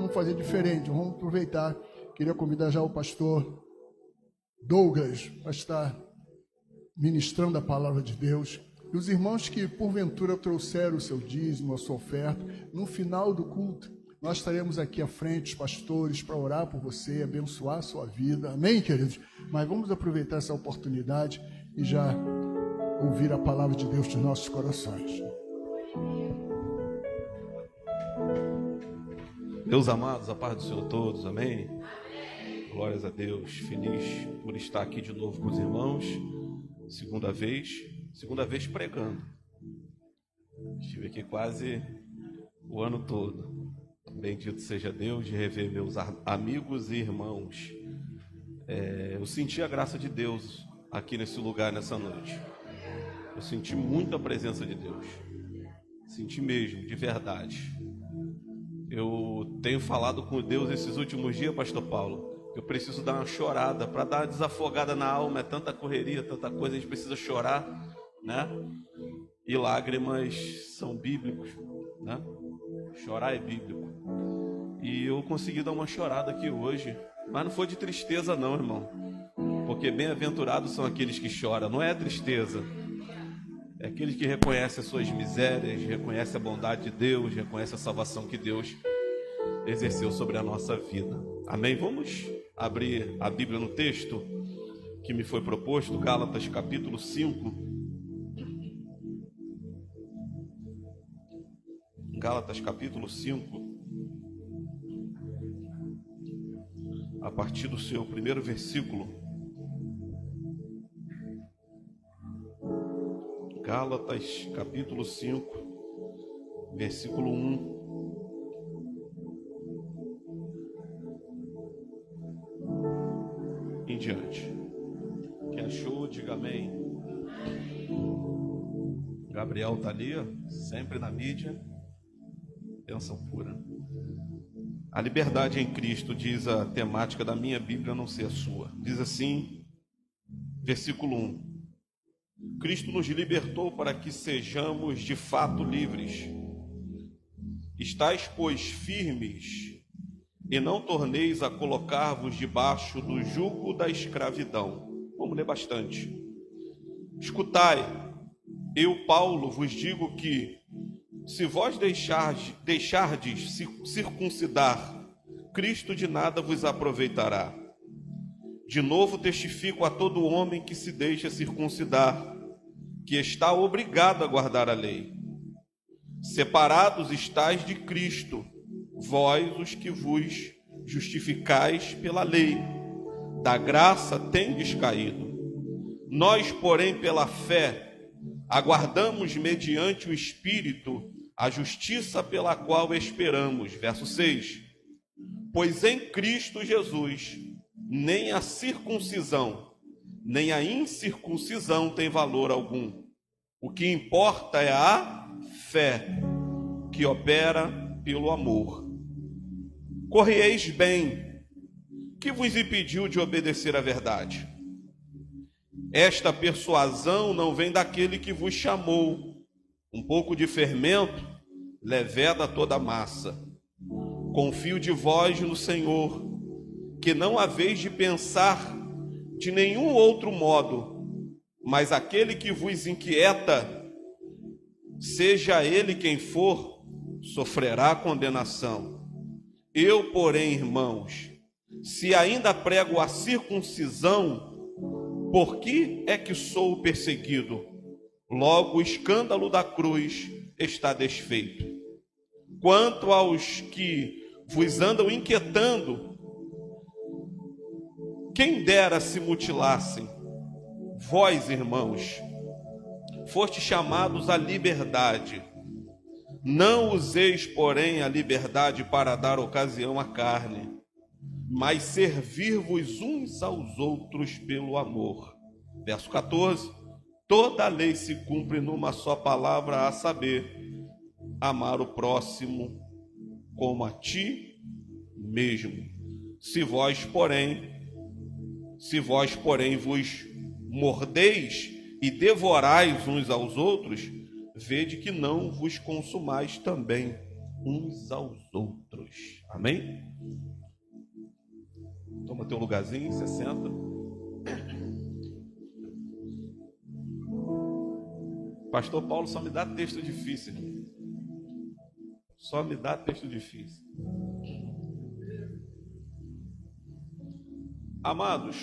vamos fazer diferente, vamos aproveitar. Queria convidar já o pastor Douglas para estar ministrando a palavra de Deus. E os irmãos que porventura trouxeram o seu dízimo, a sua oferta, no final do culto, nós estaremos aqui à frente, os pastores, para orar por você, abençoar a sua vida. Amém, queridos? Mas vamos aproveitar essa oportunidade e já ouvir a palavra de Deus dos nossos corações. Meus amados, a paz do Senhor a todos, amém? Glórias a Deus, feliz por estar aqui de novo com os irmãos, segunda vez pregando. Estive aqui quase o ano todo. Bendito seja Deus de rever meus amigos e irmãos. Eu senti a graça de Deus aqui nesse lugar, nessa noite. Eu senti muita presença de Deus. Senti mesmo, de verdade. Eu tenho falado com Deus esses últimos dias, pastor Paulo. Eu preciso dar uma chorada, para dar uma desafogada na alma. É tanta correria, tanta coisa, a gente precisa chorar, né? E lágrimas são bíblicos, né? Chorar é bíblico. E eu consegui dar uma chorada aqui hoje, mas não foi de tristeza não, irmão. Porque bem-aventurados são aqueles que choram, não é tristeza. É aqueles que reconhecem as suas misérias, reconhecem a bondade de Deus, reconhecem a salvação que Deus exerceu sobre a nossa vida. Amém? Vamos abrir a Bíblia no texto que me foi proposto, Gálatas capítulo 5. Gálatas capítulo 5, a partir do seu primeiro versículo. Gálatas capítulo 5, versículo 1 em diante. Quem achou, diga amém. Gabriel está ali, sempre na mídia. Bênção pura. A liberdade em Cristo, diz a temática da minha Bíblia, não ser a sua. Diz assim, versículo 1. Cristo nos libertou para que sejamos de fato livres. Estais, pois, firmes, e não torneis a colocar-vos debaixo do jugo da escravidão. Vamos ler bastante. Escutai, eu, Paulo, vos digo que, se vós deixardes circuncidar, Cristo de nada vos aproveitará. De novo testifico a todo homem que se deixa circuncidar, que está obrigado a guardar a lei. Separados estáis de Cristo, vós os que vos justificais pela lei. Da graça tendes caído. Nós, porém, pela fé, aguardamos mediante o Espírito a justiça pela qual esperamos. Verso 6. Pois em Cristo Jesus, nem a circuncisão, nem a incircuncisão tem valor algum. O que importa é a fé, que opera pelo amor. Corrieis bem, que vos impediu de obedecer à verdade? Esta persuasão não vem daquele que vos chamou. Um pouco de fermento leveda toda a massa. Confio de vós no Senhor, que não haveis de pensar de nenhum outro modo, mas aquele que vos inquieta, seja ele quem for, sofrerá condenação. Eu, porém, irmãos, se ainda prego a circuncisão, por que é que sou perseguido? Logo o escândalo da cruz está desfeito. Quanto aos que vos andam inquietando, quem dera se mutilassem. Vós, irmãos, fostes chamados à liberdade. Não useis, porém, a liberdade para dar ocasião à carne, mas servir-vos uns aos outros pelo amor. Verso 14. Toda a lei se cumpre numa só palavra, a saber, amar o próximo como a ti mesmo. Se vós, porém, vos mordeis e devorais uns aos outros, vede que não vos consumais também uns aos outros. Jesus. Amém? Toma teu lugarzinho, você senta. Pastor Paulo só me dá texto difícil. Só me dá texto difícil. Amados,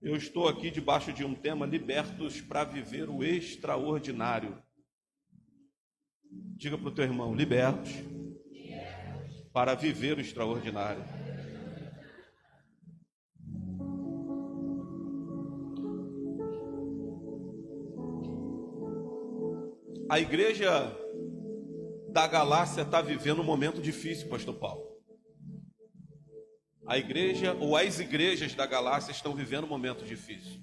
eu estou aqui debaixo de um tema: libertos para viver o extraordinário. Diga para o teu irmão: libertos para viver o extraordinário. A igreja da Galácia está vivendo um momento difícil, pastor Paulo. A igreja, ou as igrejas da Galácia, estão vivendo um momento difícil.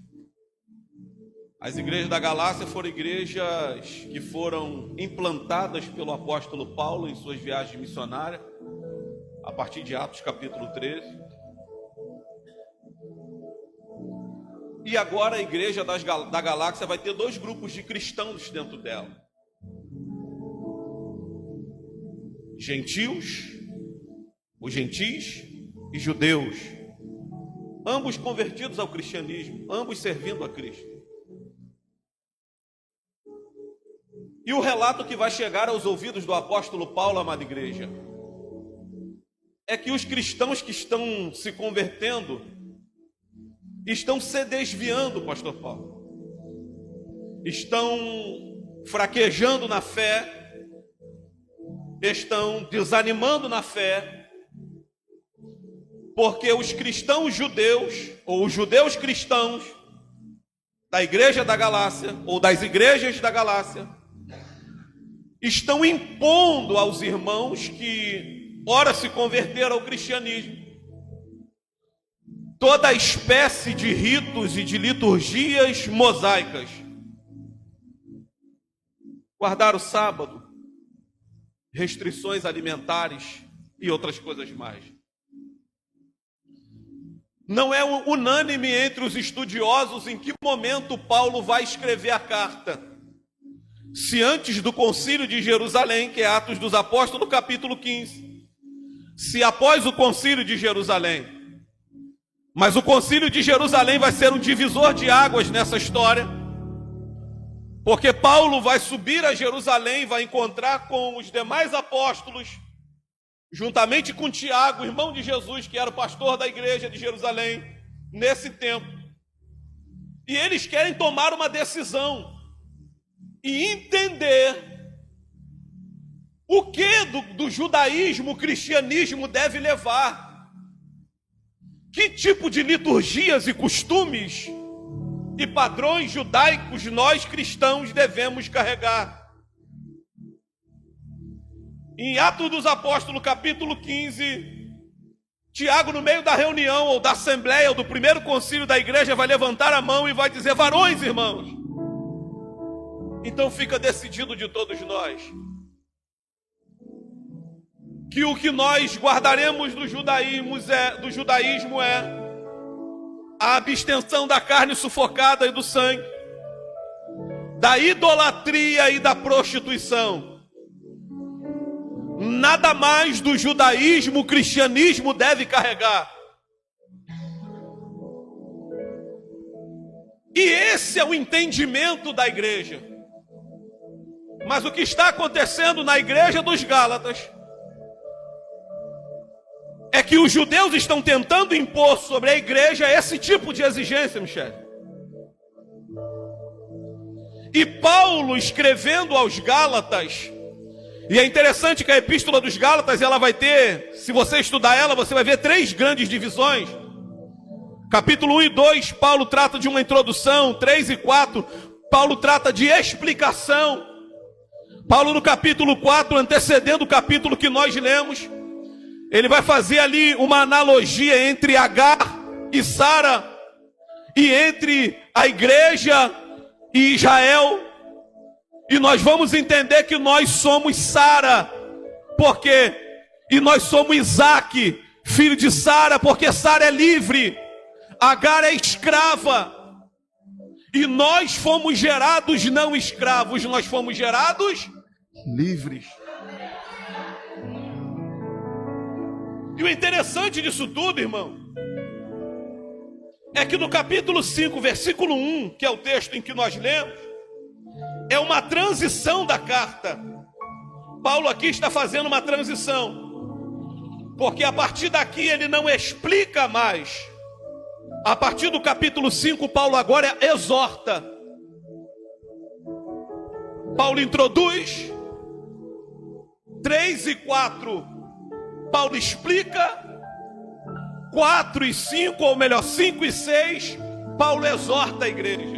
As igrejas da Galácia foram igrejas que foram implantadas pelo apóstolo Paulo em suas viagens missionárias, a partir de Atos capítulo 13. E agora a igreja da Galácia vai ter dois grupos de cristãos dentro dela: gentios, os gentis e judeus, ambos convertidos ao cristianismo, ambos servindo a Cristo. E o relato que vai chegar aos ouvidos do apóstolo Paulo, amada igreja, é que os cristãos que estão se convertendo estão se desviando, pastor Paulo, estão fraquejando na fé, estão desanimando na fé, porque os cristãos judeus, ou os judeus cristãos da igreja da Galácia, ou das igrejas da Galácia, estão impondo aos irmãos que ora se converteram ao cristianismo toda espécie de ritos e de liturgias mosaicas. Guardar o sábado, restrições alimentares e outras coisas mais. Não é unânime entre os estudiosos em que momento Paulo vai escrever a carta. Se antes do concílio de Jerusalém, que é Atos dos Apóstolos, capítulo 15. Se após o concílio de Jerusalém. Mas o concílio de Jerusalém vai ser um divisor de águas nessa história, porque Paulo vai subir a Jerusalém, vai encontrar com os demais apóstolos, juntamente com Tiago, irmão de Jesus, que era o pastor da igreja de Jerusalém, nesse tempo. E eles querem tomar uma decisão e entender o que do judaísmo, o cristianismo deve levar. Que tipo de liturgias e costumes e padrões judaicos nós cristãos devemos carregar? Em Atos dos Apóstolos, capítulo 15, Tiago, no meio da reunião ou da assembleia ou do primeiro concílio da igreja, vai levantar a mão e vai dizer: varões, irmãos. Então fica decidido de todos nós que o que nós guardaremos do judaísmo é a abstenção da carne sufocada e do sangue, da idolatria e da prostituição. Nada mais do judaísmo o cristianismo deve carregar. E esse é o entendimento da igreja. Mas o que está acontecendo na igreja dos Gálatas é que os judeus estão tentando impor sobre a igreja esse tipo de exigência, Michele. E Paulo, escrevendo aos Gálatas, e é interessante que a epístola dos Gálatas, ela vai ter, se você estudar ela, você vai ver 3 grandes divisões. Capítulo 1 e 2, Paulo trata de uma introdução. 3 e 4, Paulo trata de explicação. Paulo, no capítulo 4, antecedendo o capítulo que nós lemos, ele vai fazer ali uma analogia entre Agar e Sara, e entre a igreja e Israel. E nós vamos entender que nós somos Sara, porque, e nós somos Isaac, filho de Sara, porque Sara é livre, Agar é escrava. E nós fomos gerados não escravos, nós fomos gerados livres. E o interessante disso tudo, irmão, é que no capítulo 5, versículo 1, que é o texto em que nós lemos, é uma transição da carta. Paulo aqui está fazendo uma transição, porque a partir daqui ele não explica mais. A partir do capítulo 5, Paulo agora exorta. Paulo introduz. 3 e 4, Paulo explica. 4 e 5, ou melhor, 5 e 6, Paulo exorta a igreja.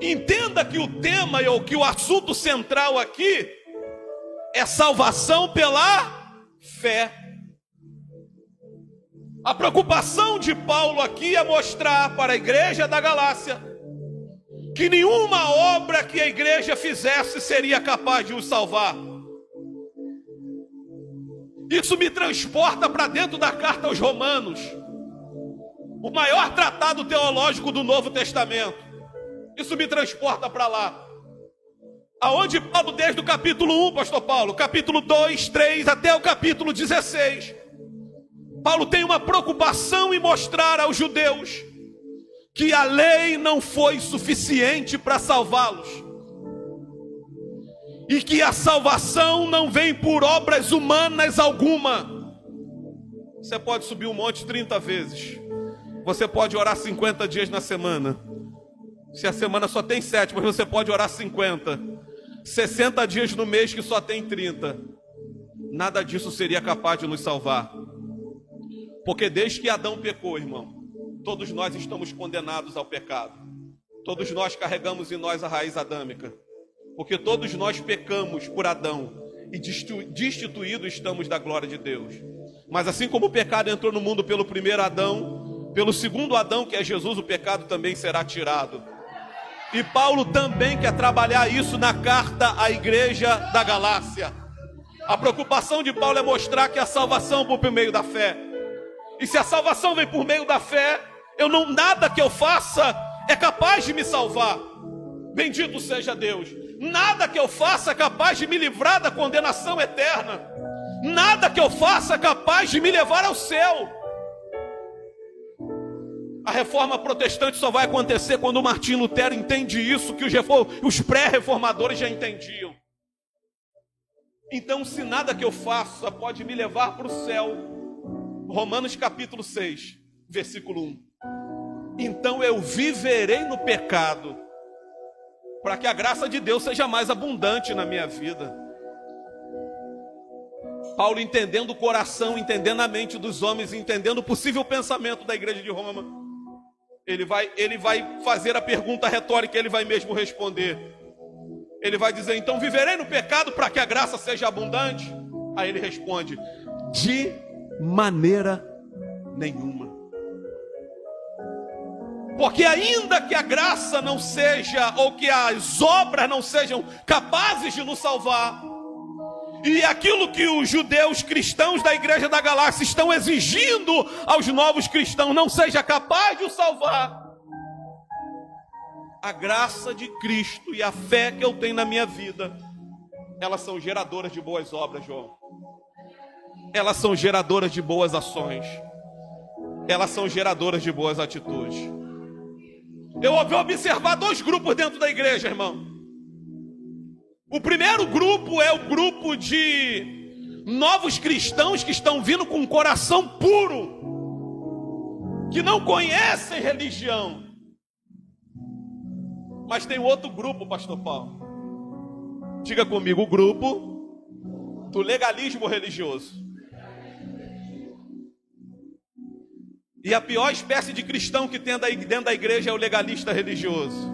Entenda que o tema, ou que o assunto central aqui, é salvação pela fé. A preocupação de Paulo aqui é mostrar para a igreja da Galácia que nenhuma obra que a igreja fizesse seria capaz de os salvar. Isso me transporta para dentro da carta aos Romanos, o maior tratado teológico do Novo Testamento. Isso me transporta para lá, aonde Paulo, desde o capítulo 1, pastor Paulo, capítulo 2, 3, até o capítulo 16, Paulo tem uma preocupação em mostrar aos judeus que a lei não foi suficiente para salvá-los, e que a salvação não vem por obras humanas alguma. Você pode subir um monte 30 vezes, você pode orar 50 dias na semana, se a semana só tem 7, mas você pode orar 50, 60 dias no mês que só tem 30, nada disso seria capaz de nos salvar. Porque desde que Adão pecou, irmão, todos nós estamos condenados ao pecado. Todos nós carregamos em nós a raiz adâmica. Porque todos nós pecamos por Adão e destituídos estamos da glória de Deus. Mas assim como o pecado entrou no mundo pelo primeiro Adão, pelo segundo Adão, que é Jesus, o pecado também será tirado. E Paulo também quer trabalhar isso na carta à igreja da Galácia. A preocupação de Paulo é mostrar que a salvação vem por meio da fé. E se a salvação vem por meio da fé, nada que eu faça é capaz de me salvar. Bendito seja Deus. Nada que eu faça é capaz de me livrar da condenação eterna. Nada que eu faça é capaz de me levar ao céu. A reforma protestante só vai acontecer quando o Martim Lutero entende isso, que os pré-reformadores já entendiam. Então, se nada que eu faça pode me levar para o céu, Romanos capítulo 6, versículo 1. Então eu viverei no pecado, para que a graça de Deus seja mais abundante na minha vida. Paulo, entendendo o coração, entendendo a mente dos homens, entendendo o possível pensamento da igreja de Roma, ele vai fazer a pergunta retórica, ele vai mesmo responder. Ele vai dizer, então viverei no pecado para que a graça seja abundante? Aí ele responde, de maneira nenhuma. Porque ainda que a graça não seja, ou que as obras não sejam capazes de nos salvar, e aquilo que os judeus cristãos da igreja da Galácia estão exigindo aos novos cristãos não seja capaz de os salvar, a graça de Cristo e a fé que eu tenho na minha vida, elas são geradoras de boas obras, João. Elas são geradoras de boas ações. Elas são geradoras de boas atitudes. Eu vou observar 2 grupos dentro da igreja, irmão. O primeiro grupo é o grupo de novos cristãos que estão vindo com um coração puro, que não conhecem religião. Mas tem outro grupo, pastor Paulo. Diga comigo, o grupo do legalismo religioso. E a pior espécie de cristão que tem dentro da igreja é o legalista religioso.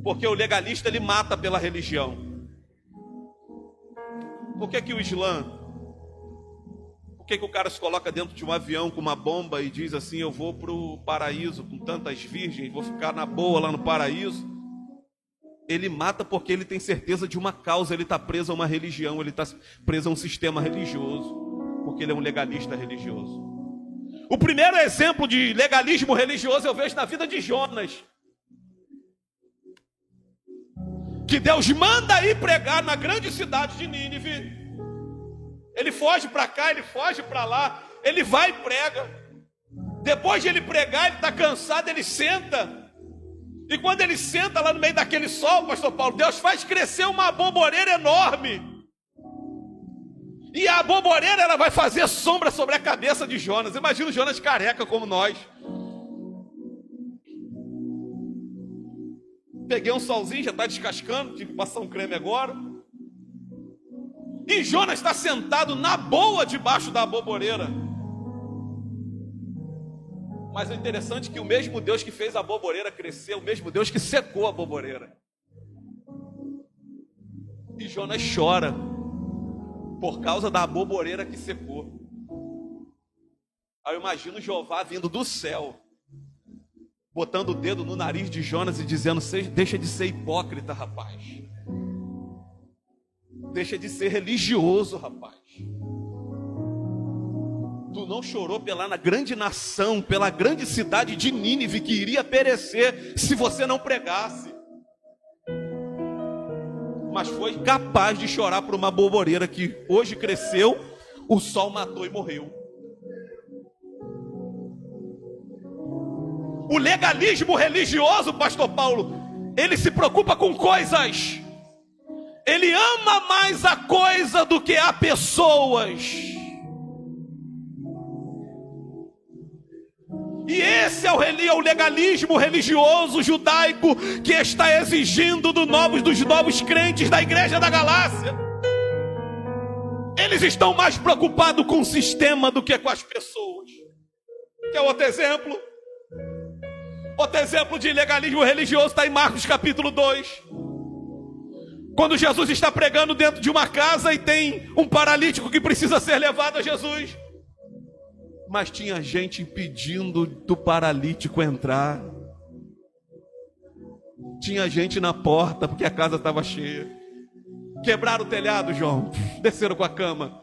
Porque o legalista, ele mata pela religião. Por que o Islã? Por que o cara se coloca dentro de um avião com uma bomba e diz assim, eu vou para o paraíso com tantas virgens, vou ficar na boa lá no paraíso? Ele mata porque ele tem certeza de uma causa, ele está preso a uma religião, ele está preso a um sistema religioso, porque ele é um legalista religioso. O primeiro exemplo de legalismo religioso eu vejo na vida de Jonas. que Deus manda ir pregar na grande cidade de Nínive. Ele foge para cá, ele foge para lá, ele vai e prega. Depois de ele pregar, ele está cansado, ele senta. E quando ele senta lá no meio daquele sol, pastor Paulo, Deus faz crescer uma aboboreira enorme. E a aboboreira, ela vai fazer sombra sobre a cabeça de Jonas. Imagina o Jonas careca como nós. Peguei um solzinho, já está descascando, tive que passar um creme agora. E Jonas está sentado na boa debaixo da aboboreira. Mas o interessante é que o mesmo Deus que fez a aboboreira crescer, o mesmo Deus que secou a aboboreira. E Jonas chora por causa da aboboreira que secou. Aí eu imagino Jeová vindo do céu, botando o dedo no nariz de Jonas e dizendo: deixa de ser hipócrita, rapaz. Deixa de ser religioso, rapaz. Tu não chorou pela grande nação, pela grande cidade de Nínive que iria perecer se você não pregasse. Mas foi capaz de chorar por uma aboboreira que hoje cresceu, o sol matou e morreu. O legalismo religioso, pastor Paulo, ele se preocupa com coisas. Ele ama mais a coisa do que a pessoas. E esse é o legalismo religioso judaico que está exigindo dos novos crentes da igreja da Galácia. Eles estão mais preocupados com o sistema do que com as pessoas. Quer outro exemplo? Outro exemplo de legalismo religioso está em Marcos capítulo 2. Quando Jesus está pregando dentro de uma casa e tem um paralítico que precisa ser levado a Jesus. Mas tinha gente impedindo do paralítico entrar. Tinha gente na porta porque a casa estava cheia. Quebraram o telhado, João. Desceram com a cama.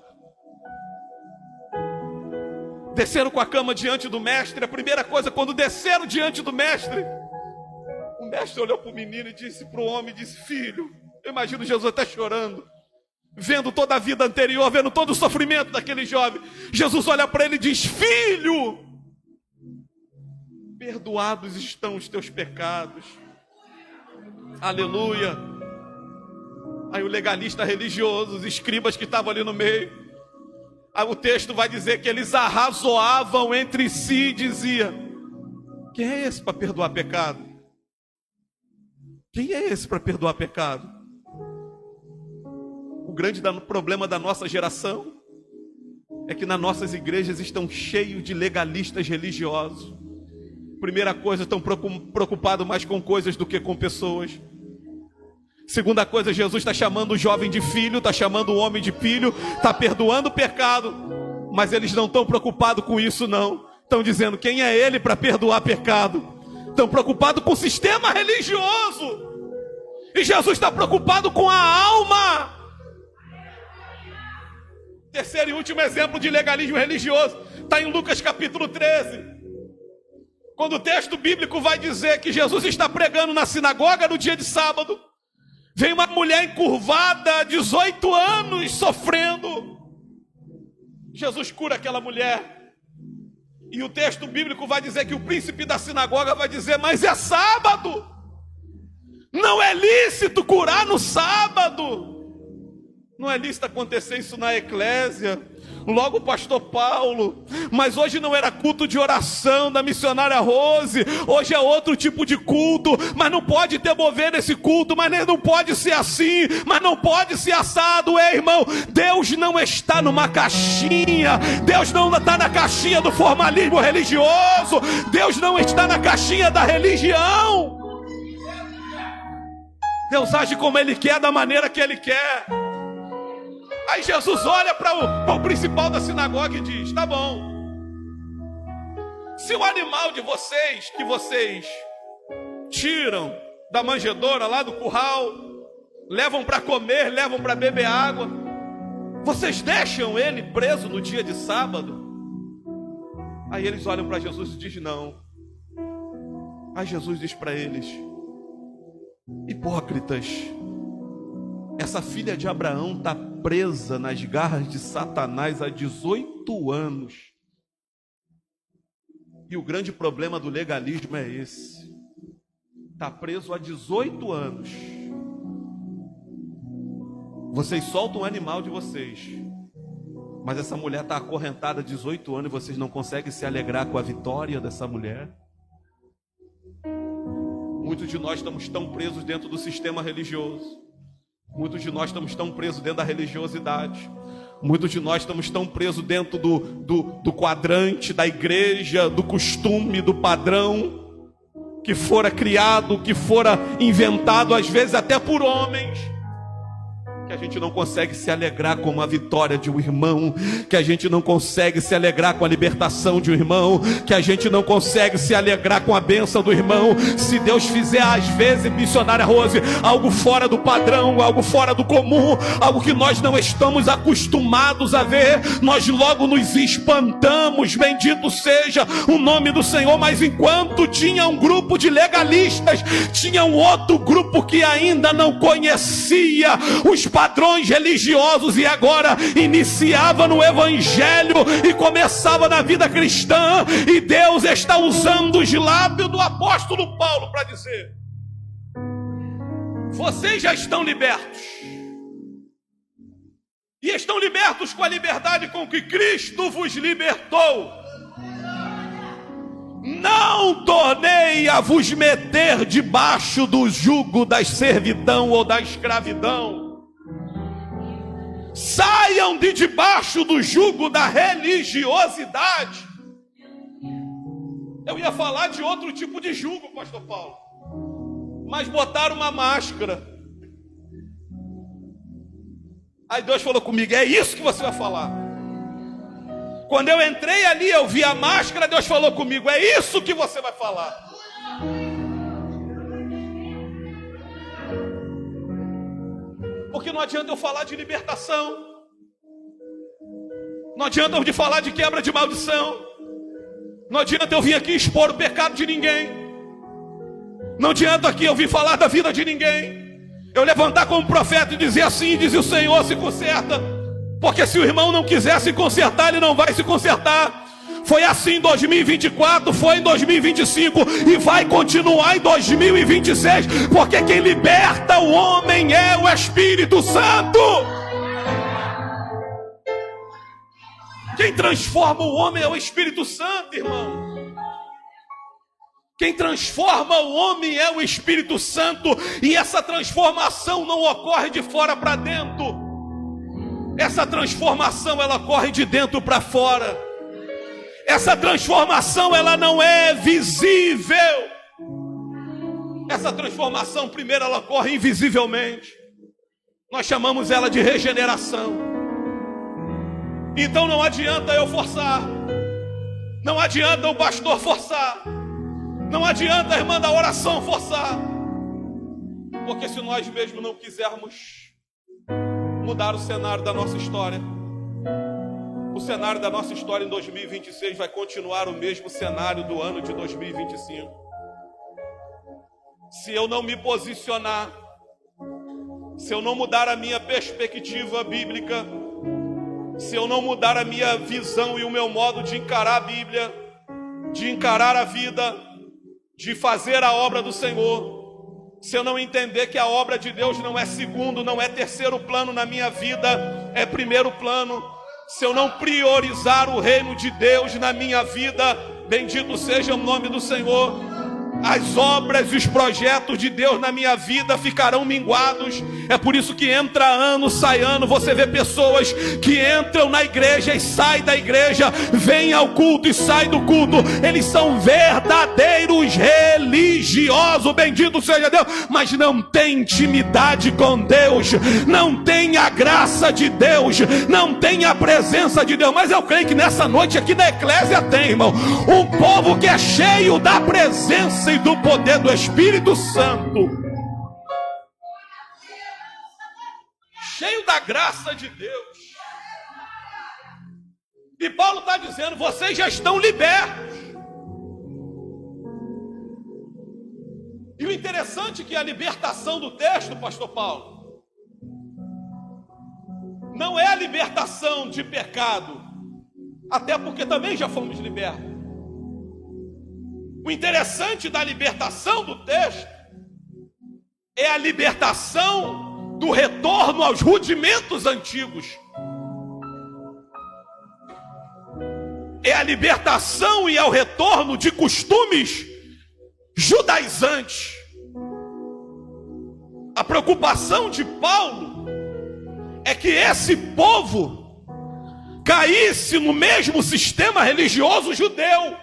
Desceram com a cama diante do mestre. A primeira coisa, quando desceram diante do mestre, o mestre olhou para o menino e disse para o homem, disse: filho, eu imagino Jesus até chorando, vendo toda a vida anterior, vendo todo o sofrimento daquele jovem. Jesus olha para ele e diz: filho, perdoados estão os teus pecados. Aleluia. Aí o legalista religioso, os escribas que estavam ali no meio, aí o texto vai dizer que eles arrazoavam entre si e dizia: quem é esse para perdoar pecado? Quem é esse para perdoar pecado? O grande problema da nossa geração é que nas nossas igrejas estão cheios de legalistas religiosos. Primeira coisa, estão preocupados mais com coisas do que com pessoas. Segunda coisa, Jesus está chamando o jovem de filho, está chamando o homem de filho, está perdoando o pecado, mas eles não estão preocupados com isso não. Estão dizendo: quem é ele para perdoar pecado? Estão preocupados com o sistema religioso. E Jesus está preocupado com a alma. Terceiro e último exemplo de legalismo religioso está em Lucas capítulo 13. Quando o texto bíblico vai dizer que Jesus está pregando na sinagoga no dia de sábado, vem uma mulher encurvada, 18 anos, sofrendo. Jesus cura aquela mulher. E o texto bíblico vai dizer que o príncipe da sinagoga vai dizer: mas é sábado. Não é lícito curar no sábado. Não é lícito acontecer isso na eclésia. Logo o pastor Paulo: mas hoje não era culto de oração da missionária Rose, hoje é outro tipo de culto, mas não pode ter mover nesse culto, mas não pode ser assim, mas não pode ser assado. Irmão, Deus não está numa caixinha, Deus não está na caixinha do formalismo religioso, Deus não está na caixinha da religião. Deus age como Ele quer, da maneira que Ele quer. Aí Jesus olha para o principal da sinagoga e diz: tá bom, se o animal de vocês, que vocês tiram da manjedoura lá do curral, levam para comer, levam para beber água, vocês deixam ele preso no dia de sábado? Aí eles olham para Jesus e dizem: não. Aí Jesus diz para eles: hipócritas, Essa filha de Abraão está presa nas garras de Satanás há 18 anos. E o grande problema do legalismo é esse. Está preso há 18 anos. Vocês soltam o animal de vocês, mas essa mulher está acorrentada há 18 anos e vocês não conseguem se alegrar com a vitória dessa mulher. Muitos de nós estamos tão presos dentro do sistema religioso. Muitos de nós estamos tão presos dentro da religiosidade. Muitos de nós estamos tão presos dentro do quadrante da igreja, do costume, do padrão que fora criado, que fora inventado, às vezes até por homens, que a gente não consegue se alegrar com a vitória de um irmão, que a gente não consegue se alegrar com a libertação de um irmão, que a gente não consegue se alegrar com a bênção do irmão. Se Deus fizer, às vezes, missionária Rose, algo fora do padrão, algo fora do comum, algo que nós não estamos acostumados a ver, nós logo nos espantamos. Bendito seja o nome do Senhor. Mas enquanto tinha um grupo de legalistas, tinha um outro grupo que ainda não conhecia os padrões religiosos e agora iniciava no evangelho e começava na vida cristã. E Deus está usando os lábios do apóstolo Paulo para dizer: vocês já estão libertos, e estão libertos com a liberdade com que Cristo vos libertou. Não tornei a vos meter debaixo do jugo da servidão ou da escravidão. Saiam de debaixo do jugo da religiosidade. Eu ia falar de outro tipo de jugo, pastor Paulo, mas botaram uma máscara. Aí Deus falou comigo: é isso que você vai falar. Quando eu entrei ali, eu vi a máscara, Deus falou comigo: é isso que você vai falar. Porque não adianta eu falar de libertação, não adianta eu falar de quebra de maldição, não adianta eu vir aqui expor o pecado de ninguém, não adianta aqui eu vir falar da vida de ninguém, eu levantar como profeta e dizer assim, diz o Senhor, se conserta, porque se o irmão não quiser se consertar, ele não vai se consertar. Foi assim em 2024, foi em 2025 e vai continuar em 2026, porque quem liberta o homem é o Espírito Santo. Quem transforma o homem é o Espírito Santo, irmão. Quem transforma o homem é o Espírito Santo, e essa transformação não ocorre de fora para dentro. Essa transformação ela ocorre de dentro para fora. Essa transformação ela não é visível. Essa transformação primeiro ela ocorre invisivelmente. Nós chamamos ela de regeneração. Então não adianta eu forçar, não adianta o pastor forçar, não adianta a irmã da oração forçar, porque se nós mesmos não quisermos mudar o cenário da nossa história, o cenário da nossa história em 2026 vai continuar o mesmo cenário do ano de 2025. Se eu não me posicionar, se eu não mudar a minha perspectiva bíblica, se eu não mudar a minha visão e o meu modo de encarar a Bíblia, de encarar a vida, de fazer a obra do Senhor, se eu não entender que a obra de Deus não é segundo, não é terceiro plano na minha vida, é primeiro plano, se eu não priorizar o reino de Deus na minha vida, bendito seja o nome do Senhor, as obras e os projetos de Deus na minha vida ficarão minguados. É por isso que entra ano, sai ano, você vê pessoas que entram na igreja e saem da igreja, vêm ao culto e saem do culto, eles são verdadeiros religiosos, bendito seja Deus, mas não tem intimidade com Deus, não tem a graça de Deus, não tem a presença de Deus. Mas eu creio que nessa noite aqui na Eclésia tem, irmão, um povo que é cheio da presença e do poder do Espírito Santo, cheio da graça de Deus. E Paulo está dizendo: vocês já estão libertos. E o interessante é que a libertação do texto, pastor Paulo, não é a libertação de pecado, até porque também já fomos libertos. O interessante da libertação do texto é a libertação do retorno aos rudimentos antigos. É a libertação e ao retorno de costumes judaizantes. A preocupação de Paulo é que esse povo caísse no mesmo sistema religioso judeu.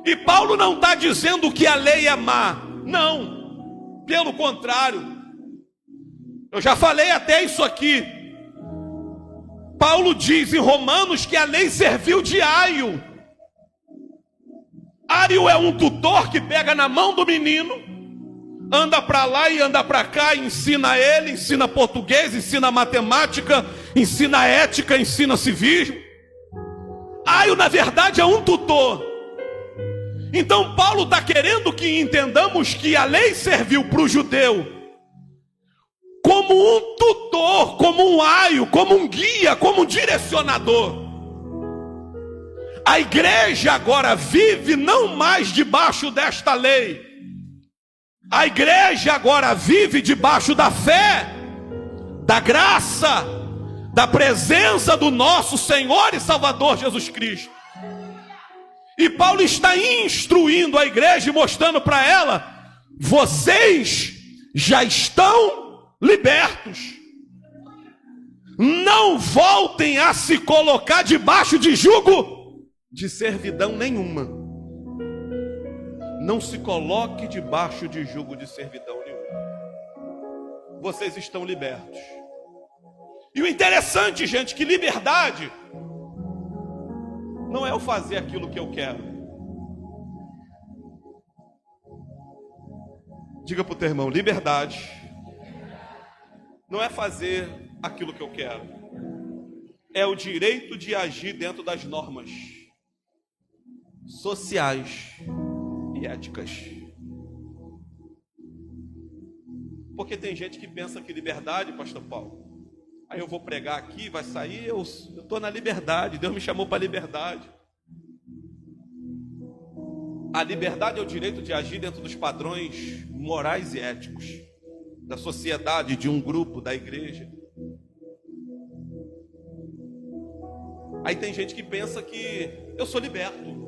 E Paulo não está dizendo que a lei é má, não, pelo contrário. Eu já falei até isso aqui. Paulo diz em Romanos que a lei serviu de aio. Aio é um tutor que pega na mão do menino, anda para lá e anda para cá, ensina ele, ensina português, ensina matemática, ensina ética, ensina civismo. Aio, na verdade, é um tutor. Então Paulo está querendo que entendamos que a lei serviu para o judeu como um tutor, como um aio, como um guia, como um direcionador. A igreja agora vive não mais debaixo desta lei. A igreja agora vive debaixo da fé, da graça, da presença do nosso Senhor e Salvador Jesus Cristo. E Paulo está instruindo a igreja e mostrando para ela: vocês já estão libertos. Não voltem a se colocar debaixo de jugo de servidão nenhuma. Não se coloque debaixo de jugo de servidão nenhuma. Vocês estão libertos. E o interessante, gente, que liberdade não é eu fazer aquilo que eu quero. Diga para o teu irmão: liberdade não é fazer aquilo que eu quero. É o direito de agir dentro das normas sociais e éticas. Porque tem gente que pensa que liberdade, pastor Paulo, aí eu vou pregar aqui, vai sair, eu estou na liberdade, Deus me chamou para a liberdade. A liberdade é o direito de agir dentro dos padrões morais e éticos da sociedade, de um grupo, da igreja. Aí tem gente que pensa que eu sou liberto,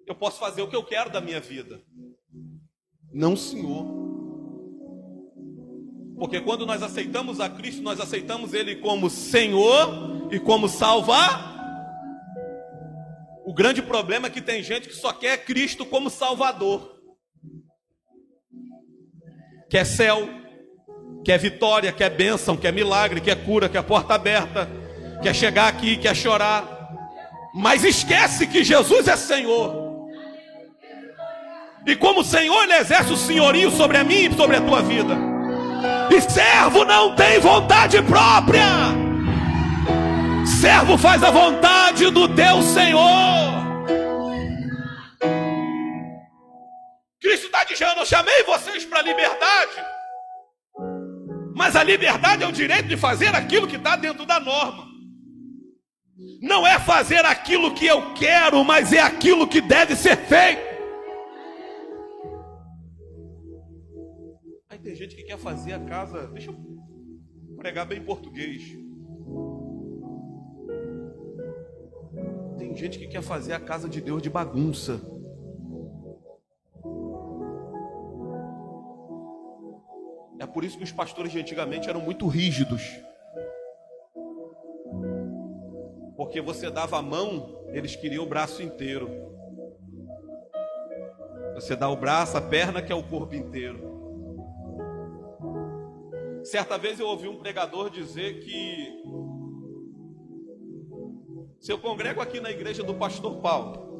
eu posso fazer o que eu quero da minha vida. Não, senhor. Porque quando nós aceitamos a Cristo, nós aceitamos Ele como Senhor e como Salvador. O grande problema é que tem gente que só quer Cristo como Salvador. Quer céu, quer vitória, quer bênção, quer milagre, quer cura, quer porta aberta, quer chegar aqui, quer chorar. Mas esquece que Jesus é Senhor. E como Senhor, Ele exerce o senhorio sobre a mim e sobre a tua vida. E servo não tem vontade própria. Servo faz a vontade do teu Senhor. Cristo está dizendo: eu chamei vocês para a liberdade. Mas a liberdade é o direito de fazer aquilo que está dentro da norma. Não é fazer aquilo que eu quero, mas é aquilo que deve ser feito. Aí tem gente que quer fazer a casa, deixa eu pregar bem em português. Tem gente que quer fazer a casa de Deus de bagunça. É por isso que os pastores de antigamente eram muito rígidos. Porque você dava a mão, eles queriam o braço inteiro. Você dá o braço, a perna, que é o corpo inteiro. Certa vez eu ouvi um pregador dizer que se eu congrego aqui na igreja do pastor Paulo,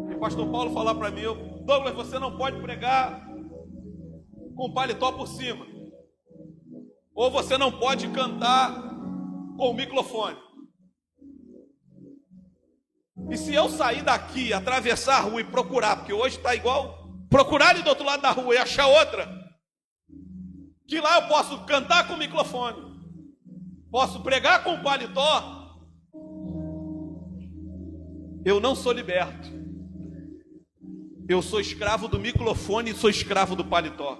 e o pastor Paulo falar para mim: Douglas, você não pode pregar com paletó por cima, ou você não pode cantar com o microfone. E se eu sair daqui, atravessar a rua e procurar, porque hoje está igual, procurar ali do outro lado da rua e achar outra, Que lá eu posso cantar com o microfone, posso pregar com o paletó. Eu não sou liberto. Eu sou escravo do microfone e sou escravo do paletó.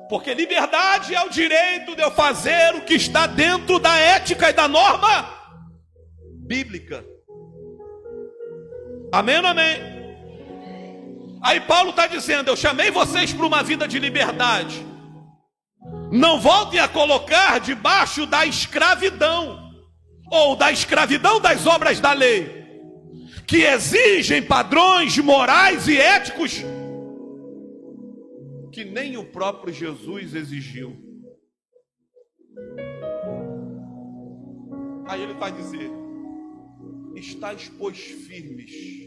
Porque liberdade é o direito de eu fazer o que está dentro da ética e da norma bíblica. Amém ou não amém? Aí Paulo está dizendo: eu chamei vocês para uma vida de liberdade. Não voltem a colocar debaixo da escravidão, ou da escravidão das obras da lei, que exigem padrões morais e éticos que nem o próprio Jesus exigiu. Aí ele vai dizer: estáis, pois, firmes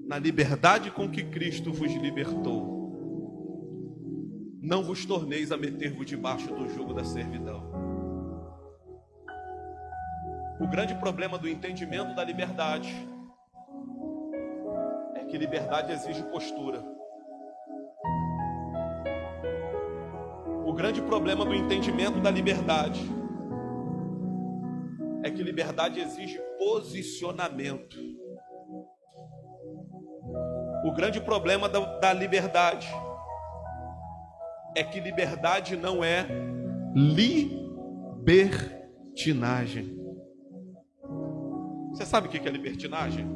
na liberdade com que Cristo vos libertou. Não vos torneis a meter-vos debaixo do jugo da servidão. O grande problema do entendimento da liberdade é que liberdade exige postura. O grande problema do entendimento da liberdade é que liberdade exige posicionamento. O grande problema da liberdade é que liberdade não é libertinagem. Você sabe o que é libertinagem?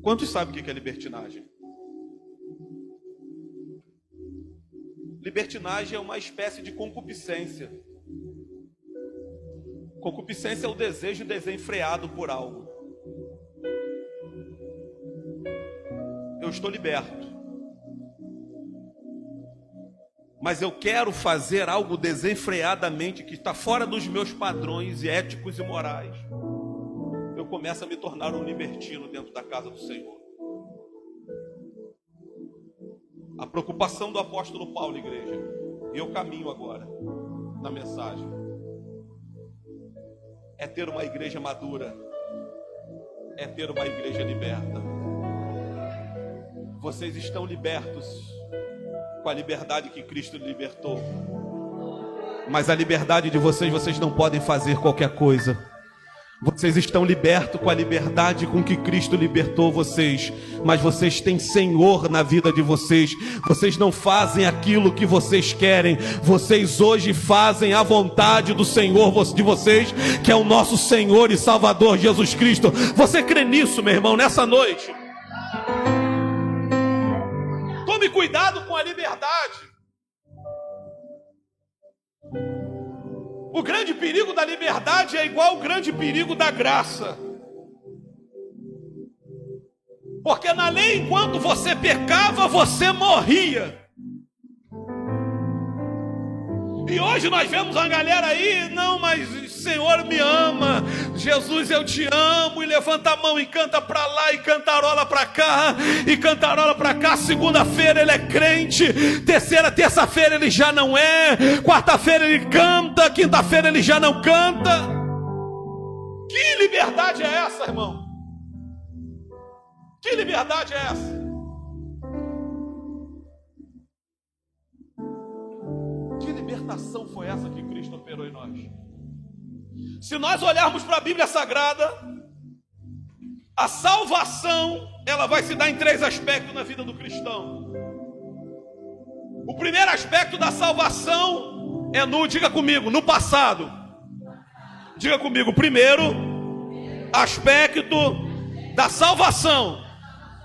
Quantos sabem o que é libertinagem? Libertinagem é uma espécie de concupiscência. Concupiscência é o desejo desenfreado por algo. Eu estou liberto, mas eu quero fazer algo desenfreadamente que está fora dos meus padrões éticos e morais. Eu começo a me tornar um libertino dentro da casa do Senhor. A preocupação do apóstolo Paulo, igreja, e eu caminho agora na mensagem, é ter uma igreja madura, é ter uma igreja liberta. Vocês estão libertos com a liberdade que Cristo libertou. Mas a liberdade de vocês não podem fazer qualquer coisa. Vocês estão libertos com a liberdade com que Cristo libertou vocês. Mas vocês têm Senhor na vida de vocês. Vocês não fazem aquilo que vocês querem. Vocês hoje fazem a vontade do Senhor de vocês, que é o nosso Senhor e Salvador Jesus Cristo. Você crê nisso, meu irmão, nessa noite? Tome cuidado com a liberdade. O grande perigo da liberdade é igual ao grande perigo da graça. Porque na lei, enquanto você pecava, você morria. E hoje nós vemos uma galera aí: não, mas Senhor me ama, Jesus eu te amo, e levanta a mão e canta para lá e cantarola para cá e cantarola para cá. Segunda-feira ele é crente, terça-feira ele já não é, quarta-feira ele canta, quinta-feira ele já não canta. Que liberdade é essa, irmão? Que liberdade é essa? Que libertação foi essa que Cristo operou em nós? Se nós olharmos para a Bíblia Sagrada, a salvação, ela vai se dar em 3 aspectos na vida do cristão. O primeiro aspecto da salvação é diga comigo, no passado. Diga comigo, o primeiro aspecto da salvação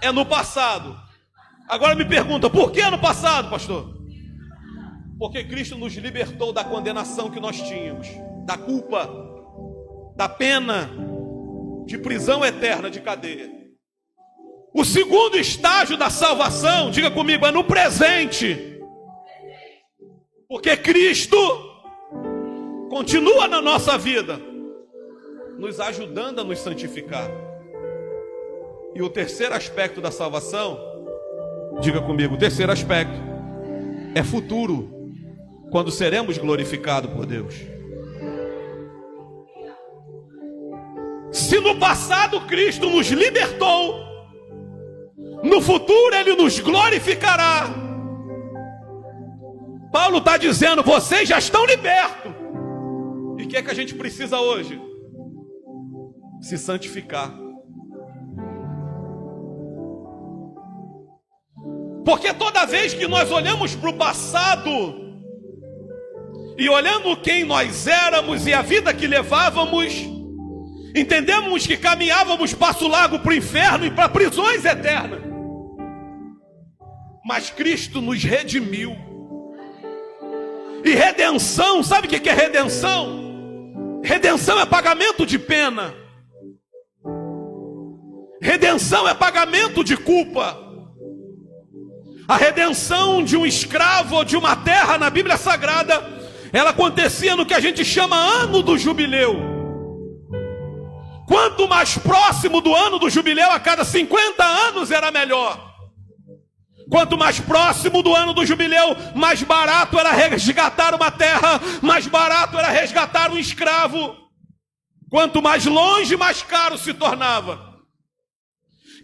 é no passado. Agora me pergunta, por que no passado, pastor? Porque Cristo nos libertou da condenação que nós tínhamos, da culpa, da pena, de prisão eterna, de cadeia. O segundo estágio da salvação, diga comigo, é no presente. Porque Cristo continua na nossa vida, nos ajudando a nos santificar. E o terceiro aspecto da salvação, diga comigo, o terceiro aspecto é futuro, quando seremos glorificados por Deus. Se no passado Cristo nos libertou, No futuro Ele nos glorificará. Paulo está dizendo, vocês já estão libertos. E o que é que a gente precisa hoje? Se santificar. Porque toda vez que nós olhamos para o passado e olhando quem nós éramos e a vida que levávamos, entendemos que caminhávamos passo largo para o inferno e para prisões eternas. Mas Cristo nos redimiu. E redenção, sabe o que é redenção? Redenção é pagamento de pena. Redenção é pagamento de culpa. A redenção de um escravo ou de uma terra na Bíblia Sagrada, ela acontecia no que a gente chama ano do jubileu. Quanto mais próximo do ano do jubileu, a cada 50 anos era melhor. Quanto mais próximo do ano do jubileu, mais barato era resgatar uma terra, mais barato era resgatar um escravo. Quanto mais longe, mais caro se tornava.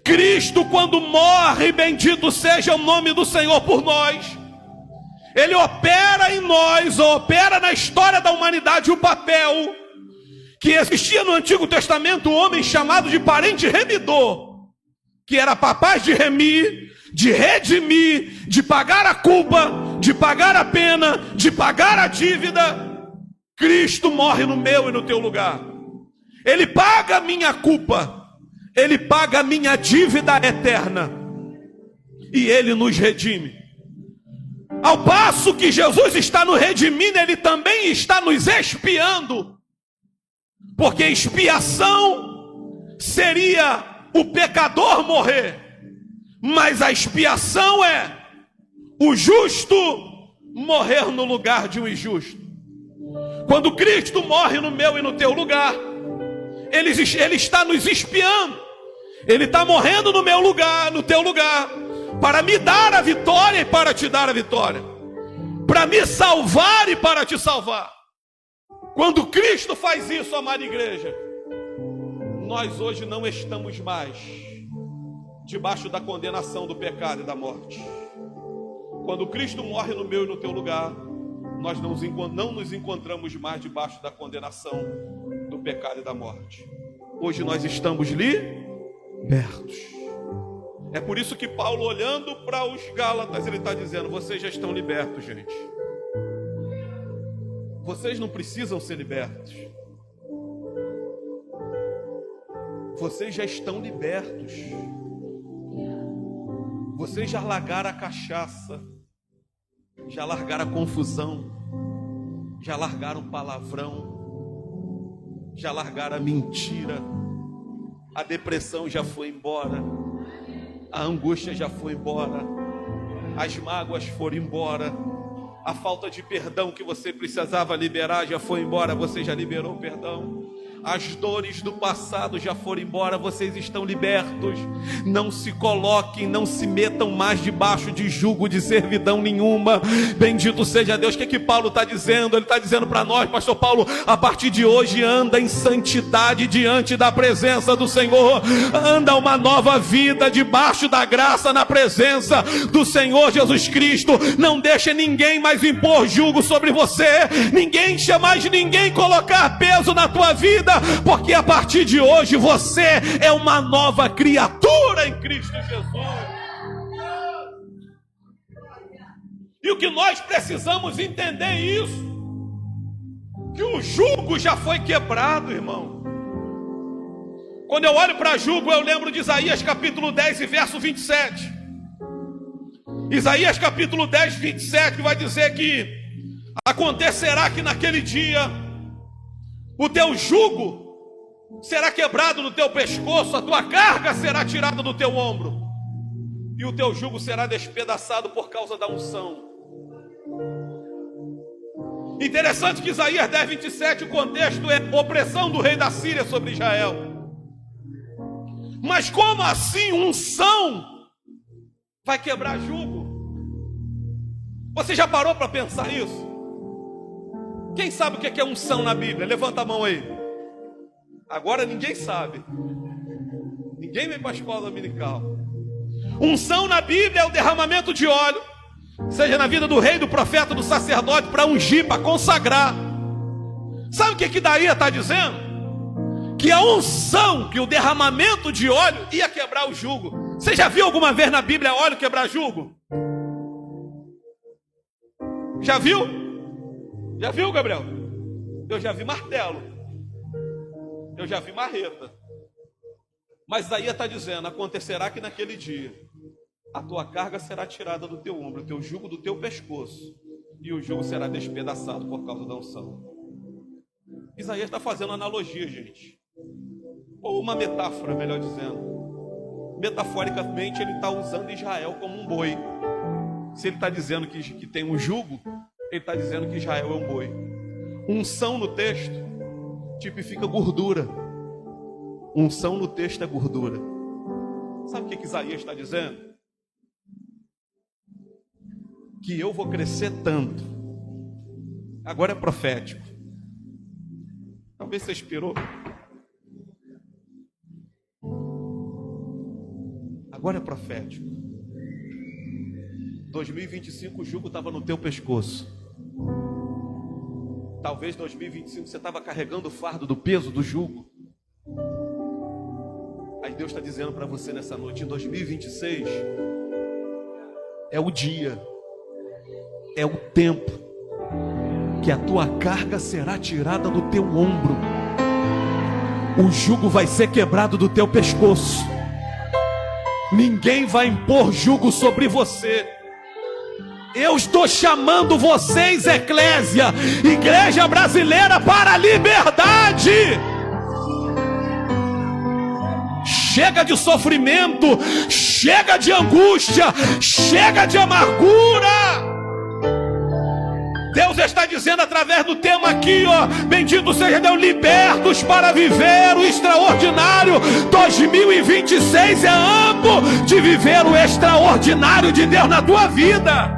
Cristo, quando morre, bendito seja o nome do Senhor por nós, Ele opera em nós, opera na história da humanidade o papel que existia no Antigo Testamento, um homem chamado de parente remidor, que era capaz de remir, de redimir, de pagar a culpa, de pagar a pena, de pagar a dívida. Cristo morre no meu e no teu lugar. Ele paga a minha culpa, Ele paga a minha dívida eterna, e Ele nos redime. Ao passo que Jesus está nos redimindo, Ele também está nos expiando, porque expiação seria o pecador morrer, mas a expiação é o justo morrer no lugar de um injusto. Quando Cristo morre no meu e no teu lugar, Ele está nos expiando. Ele está morrendo no meu lugar, no teu lugar, para me dar a vitória e para te dar a vitória, para me salvar e para te salvar. Quando Cristo faz isso, amada igreja, nós hoje não estamos mais debaixo da condenação do pecado e da morte. Quando Cristo morre no meu e no teu lugar, nós não nos encontramos mais debaixo da condenação do pecado e da morte. Hoje nós estamos libertos. É por isso que Paulo, olhando para os Gálatas, ele está dizendo, vocês já estão libertos, gente. Vocês não precisam ser libertos. Vocês já estão libertos. Vocês já largaram a cachaça, já largaram a confusão, já largaram o palavrão, já largaram a mentira, a depressão já foi embora, a angústia já foi embora, as mágoas foram embora, a falta de perdão que você precisava liberar já foi embora, você já liberou o perdão. As dores do passado já foram embora, vocês estão libertos. Não se coloquem, não se metam mais debaixo de jugo de servidão nenhuma. Bendito seja Deus. O que Paulo está dizendo? Ele está dizendo para nós, pastor Paulo, a partir de hoje anda em santidade diante da presença do Senhor. Anda uma nova vida debaixo da graça, na presença do Senhor Jesus Cristo. Não deixe ninguém mais impor jugo sobre você, ninguém mais ninguém colocar peso na tua vida, porque a partir de hoje você é uma nova criatura em Cristo Jesus. E o que nós precisamos entender é isso, que o jugo já foi quebrado, irmão. Quando eu olho para jugo, eu lembro de Isaías capítulo 10 e verso 27. Isaías capítulo 10, 27, que vai dizer que acontecerá que naquele dia o teu jugo será quebrado no teu pescoço, a tua carga será tirada do teu ombro, e o teu jugo será despedaçado por causa da unção. Interessante que Isaías 10, 27, o contexto é a opressão do rei da Síria sobre Israel. Mas como assim unção vai quebrar jugo? Você já parou para pensar isso? Quem sabe o que é unção na Bíblia? Levanta a mão aí. Agora ninguém sabe. Ninguém vem para a escola dominical. Unção na Bíblia é o derramamento de óleo, seja na vida do rei, do profeta, do sacerdote, para ungir, para consagrar. Sabe o que Daí está dizendo? Que a unção, que o derramamento de óleo ia quebrar o jugo. Você já viu alguma vez na Bíblia óleo quebrar jugo? Já viu? Já viu, Gabriel? Eu já vi martelo. Eu já vi marreta. Mas Isaías está dizendo, acontecerá que naquele dia a tua carga será tirada do teu ombro, o teu jugo do teu pescoço, e o jugo será despedaçado por causa da unção. Isaías está fazendo analogia, gente. Ou uma metáfora, melhor dizendo. Metaforicamente, ele está usando Israel como um boi. Se ele está dizendo que tem um jugo, ele está dizendo que Israel é um boi. Unção no texto tipifica gordura. Unção no texto é gordura. Sabe o que Isaías está dizendo? Que eu vou crescer tanto. Agora é profético. Talvez você esperou. Agora é profético. 2025 o jugo estava no teu pescoço. Talvez 2025 você estava carregando o fardo do peso do jugo. Aí Deus está dizendo para você nessa noite, em 2026 é o dia, é o tempo que a tua carga será tirada do teu ombro. O jugo vai ser quebrado do teu pescoço. Ninguém vai impor jugo sobre você. Eu estou chamando vocês, eclésia, igreja brasileira, para a liberdade. Chega de sofrimento, chega de angústia, chega de amargura. Deus está dizendo através do tema aqui, bendito seja Deus, libertos para viver o extraordinário. 2026 é ano de viver o extraordinário de Deus na tua vida.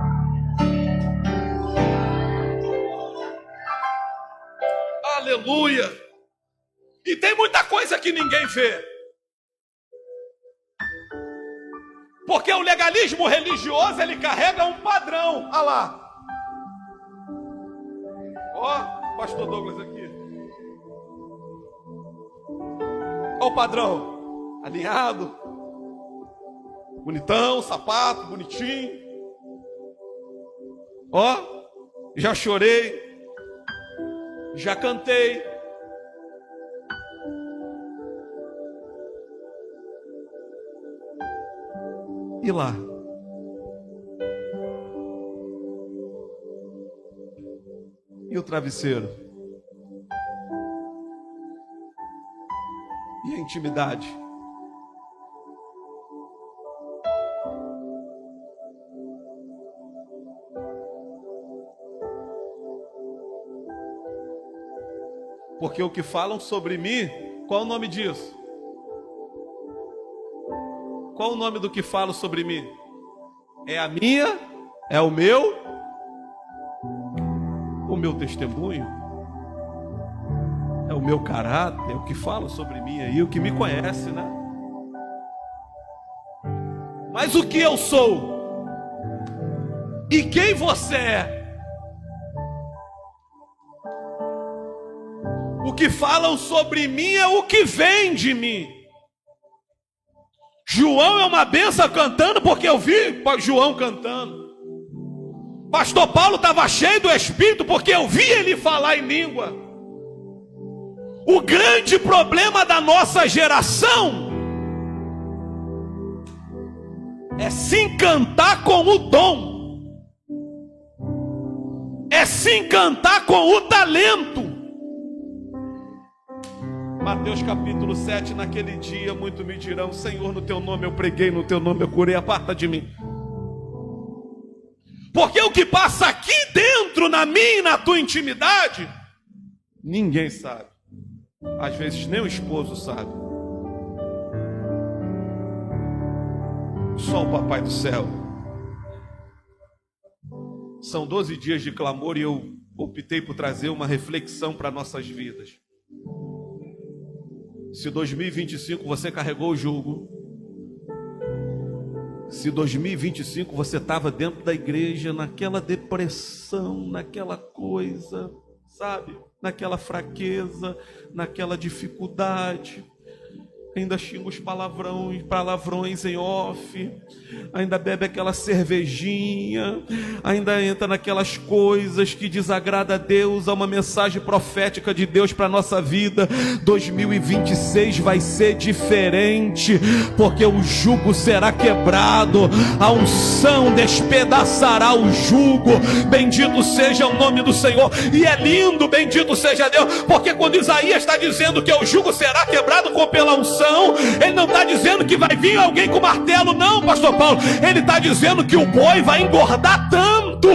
Aleluia. E tem muita coisa que ninguém vê, porque o legalismo religioso, ele carrega um padrão. Olha lá. Ó, pastor Douglas aqui. Ó o padrão. Alinhado. Bonitão, sapato, bonitinho. Ó, já chorei. Já cantei. E lá? E o travesseiro? E a intimidade? Porque o que falam sobre mim, qual é o nome disso? Qual o nome do que falam sobre mim? É a minha? É o meu testemunho? É o meu caráter? É o que falam sobre mim aí, o que me conhece, né? Mas o que eu sou? E quem você é? O que falam sobre mim é o que vem de mim. João é uma benção cantando, porque eu vi João cantando. Pastor Paulo estava cheio do Espírito, porque eu vi ele falar em língua. O grande problema da nossa geração é se encantar com o dom, é se encantar com o talento. Mateus capítulo 7, naquele dia muito me dirão: Senhor, no teu nome eu preguei, no teu nome eu curei, aparta de mim. Porque o que passa aqui dentro, na minha e na tua intimidade, ninguém sabe. Às vezes nem o esposo sabe. Só o Papai do Céu. São 12 dias de clamor e eu optei por trazer uma reflexão para nossas vidas. Se 2025 você carregou o jugo, Se 2025 você estava dentro da igreja, naquela depressão, naquela coisa, sabe? Naquela fraqueza, naquela dificuldade, ainda xinga os palavrões em off, ainda bebe aquela cervejinha, ainda entra naquelas coisas que desagrada a Deus. Há uma mensagem profética de Deus para a nossa vida. 2026 vai ser diferente, porque o jugo será quebrado, a unção despedaçará o jugo. Bendito seja o nome do Senhor. E é lindo, bendito seja Deus, porque quando Isaías está dizendo que o jugo será quebrado pela unção, ele não está dizendo que vai vir alguém com martelo, não, pastor Paulo. Ele está dizendo que o boi vai engordar tanto,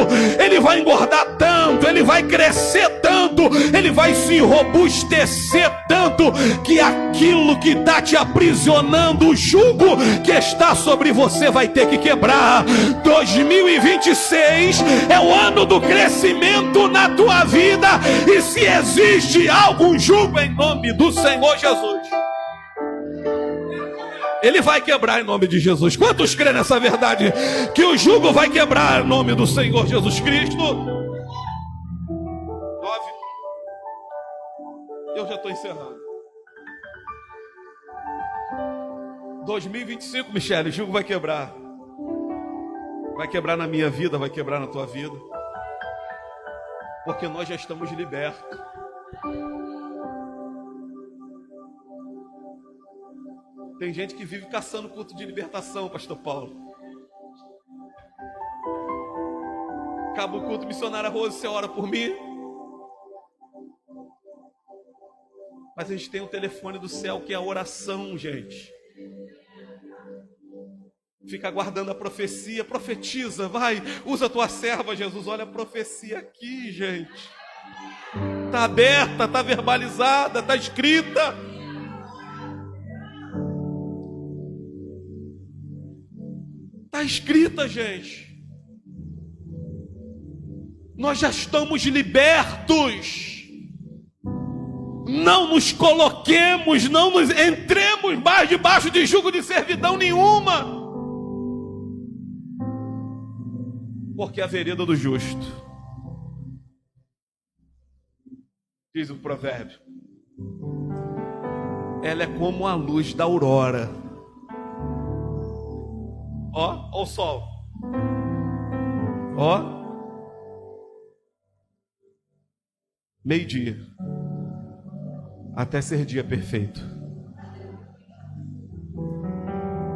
ele vai engordar tanto, ele vai crescer tanto, ele vai se robustecer tanto, que aquilo que está te aprisionando, o jugo que está sobre você, vai ter que quebrar. 2026 é o ano do crescimento na tua vida, e se existe algum jugo, em nome do Senhor Jesus, Ele vai quebrar em nome de Jesus. Quantos creem nessa verdade? Que o jugo vai quebrar em nome do Senhor Jesus Cristo. 9. Eu já estou encerrando. 2025, Michele, o jugo vai quebrar. Vai quebrar na minha vida, vai quebrar na tua vida. Porque nós já estamos libertos. Tem gente que vive caçando culto de libertação, pastor Paulo. Acaba o culto, missionária Rose, você ora por mim. Mas a gente tem um telefone do céu que é a oração, gente. Fica aguardando a profecia, profetiza, vai, usa a tua serva, Jesus. Olha a profecia aqui, gente. Está aberta, está verbalizada, está escrita. Está escrita, gente. Nós já estamos libertos. Não nos coloquemos, não nos entremos mais debaixo de jugo de servidão nenhuma. Porque a vereda do justo, diz o provérbio, ela é como a luz da aurora. Ó o sol. Ó. Meio-dia. Até ser dia perfeito.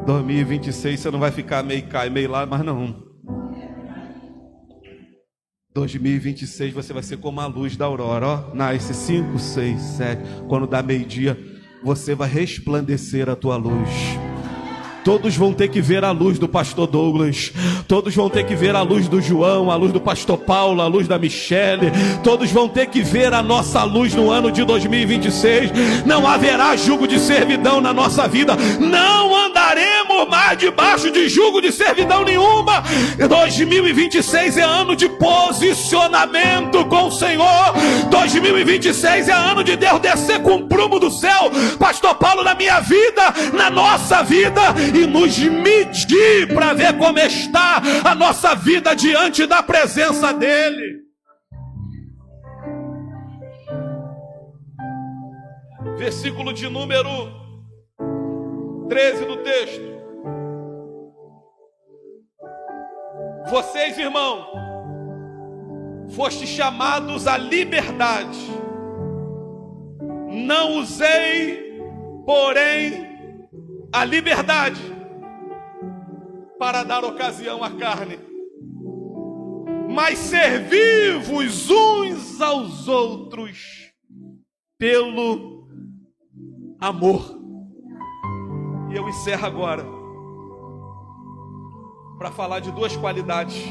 2026 você não vai ficar meio cá e meio lá, mas não. 2026 você vai ser como a luz da aurora. Ó, nasce 5, 6, 7. Quando dá meio-dia, você vai resplandecer a tua luz. Todos vão ter que ver a luz do pastor Douglas. Todos vão ter que ver a luz do João, a luz do pastor Paulo, a luz da Michele. Todos vão ter que ver a nossa luz no ano de 2026. Não haverá jugo de servidão na nossa vida. Não andaremos mais debaixo de jugo de servidão nenhuma. 2026 é ano de posicionamento com o Senhor. 2026 é ano de Deus descer com o prumo do céu, pastor Paulo, na minha vida, na nossa vida, e nos medir para ver como está a nossa vida diante da presença dele. Versículo de número 13 do texto. Vocês, irmão, fostes chamados à liberdade. Não usei, porém, a liberdade para dar ocasião à carne, mas servi-vos uns aos outros pelo amor. E eu encerro agora para falar de duas qualidades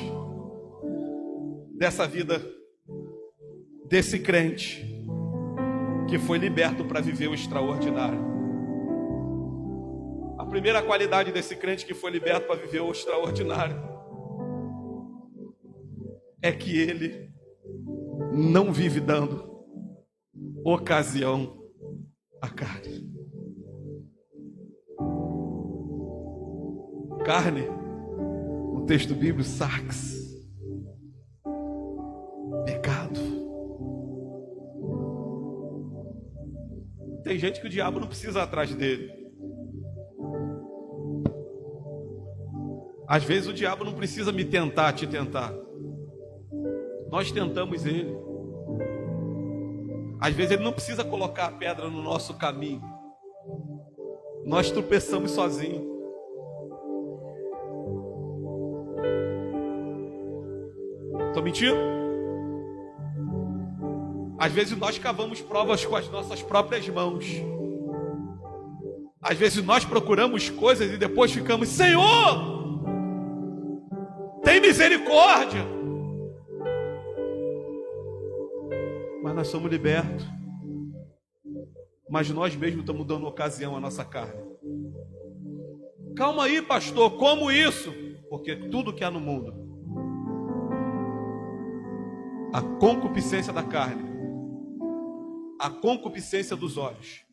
dessa vida, desse crente que foi liberto para viver o extraordinário. A primeira qualidade desse crente que foi liberto para viver o extraordinário é que ele não vive dando ocasião à carne. Carne texto bíblico, sarx, pecado. Tem gente que o diabo não precisa ir atrás dele. Às vezes o diabo não precisa me tentar, te tentar. Nós tentamos ele. Às vezes ele não precisa colocar a pedra no nosso caminho. Nós tropeçamos sozinhos. Estou mentindo? Às vezes nós cavamos provas com as nossas próprias mãos. Às vezes nós procuramos coisas e depois ficamos: Senhor, tem misericórdia. Mas nós somos libertos. Mas nós mesmos estamos dando ocasião à nossa carne. Calma aí, pastor, como isso? Porque tudo que há no mundo, a concupiscência da carne, a concupiscência dos olhos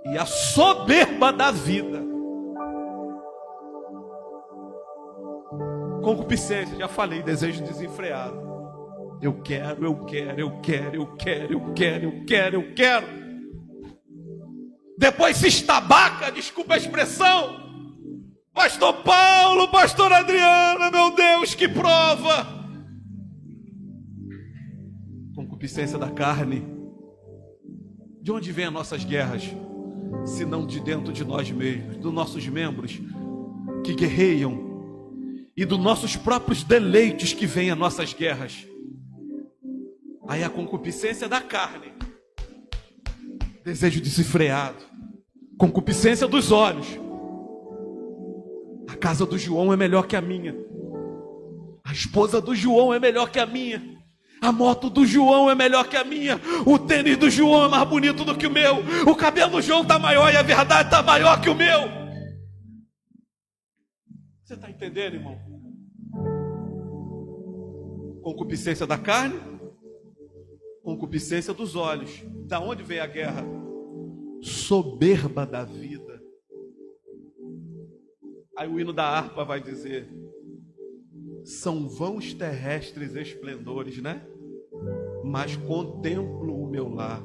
e a soberba da vida. Concupiscência, já falei, desejo desenfreado. Eu quero, eu quero, eu quero, eu quero, eu quero, eu quero, eu quero. Depois se estabaca, desculpa a expressão. Pastor Paulo, pastor Adriana, meu Deus, que prova. Concupiscência da carne. De onde vêm as nossas guerras? Se não de dentro de nós mesmos, dos nossos membros que guerreiam e dos nossos próprios deleites que vêm as nossas guerras. Aí a concupiscência da carne, desejo desenfreado, concupiscência dos olhos. A casa do João é melhor que a minha, a esposa do João é melhor que a minha, a moto do João é melhor que a minha, o tênis do João é mais bonito do que o meu, o cabelo do João está maior e a verdade está maior que o meu. Você está entendendo, irmão? Concupiscência da carne, concupiscência dos olhos. Da onde veio a guerra? Soberba da vida. Aí o hino da harpa vai dizer: são vãos terrestres esplendores, né? Mas contemplo o meu lar.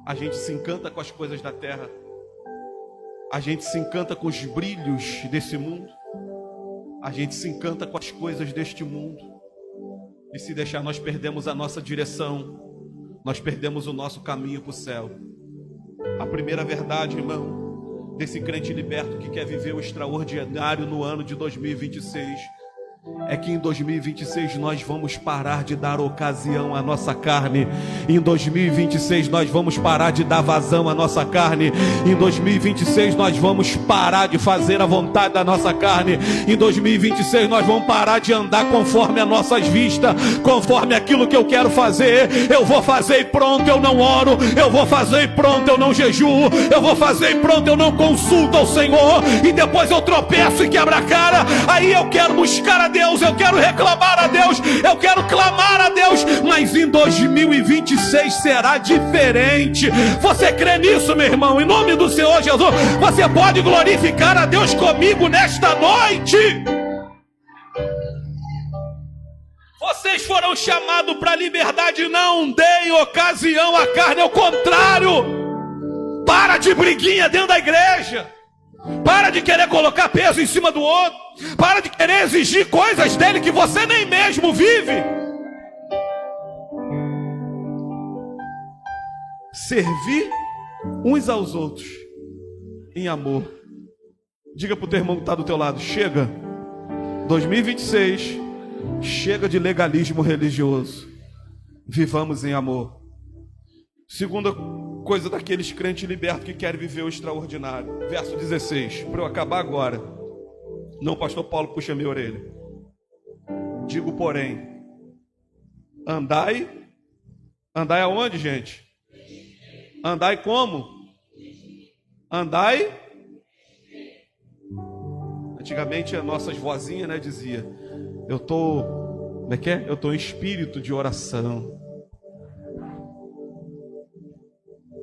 A gente se encanta com as coisas da terra. A gente se encanta com os brilhos desse mundo. A gente se encanta com as coisas deste mundo. E se deixar, nós perdemos a nossa direção. Nós perdemos o nosso caminho para o céu. A primeira verdade, irmão, desse crente liberto que quer viver o extraordinário no ano de 2026, é que em 2026 nós vamos parar de dar ocasião à nossa carne. Em 2026 nós vamos parar de dar vazão à nossa carne. Em 2026 nós vamos parar de fazer a vontade da nossa carne. Em 2026 nós vamos parar de andar conforme as nossas vistas, conforme aquilo que eu quero fazer. Eu vou fazer e pronto, eu não oro. Eu vou fazer e pronto, eu não jejuo. Eu vou fazer e pronto, eu não consulto ao Senhor. E depois eu tropeço e quebro a cara. Aí eu quero buscar a Deus, eu quero reclamar a Deus, eu quero clamar a Deus, mas em 2026 será diferente. Você crê nisso, meu irmão? Em nome do Senhor Jesus, você pode glorificar a Deus comigo nesta noite. Vocês foram chamados para a liberdade, não deem ocasião à carne, ao contrário. Para de briguinha dentro da igreja. Para de querer colocar peso em cima do outro. Para de querer exigir coisas dele que você nem mesmo vive. Servir uns aos outros em amor. Diga para o teu irmão que está do teu lado: chega, 2026, chega de legalismo religioso. Vivamos em amor. Segunda coisa daqueles crentes libertos que querem viver o extraordinário. Verso 16, para eu acabar agora. Não, pastor Paulo, puxa minha orelha. Digo, porém, andai aonde, gente? Andai como? Andai. Antigamente as nossas vozinhas, né, dizia: eu tô, como é que é? Eu tô em espírito de oração.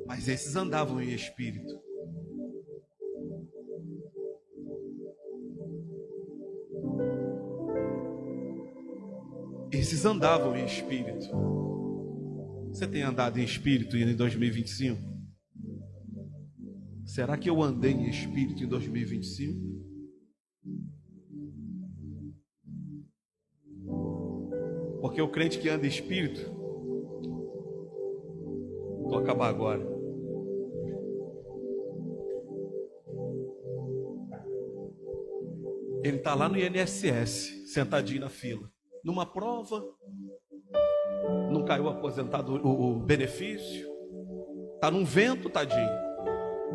Mas esses andavam em espírito. Esses andavam em espírito. Você tem andado em espírito em 2025? Será que eu andei em espírito em 2025? Porque o crente que anda em espírito, vou acabar agora. Ele está lá no INSS, sentadinho na fila. Numa prova, não caiu aposentado o benefício, está num vento, tadinho.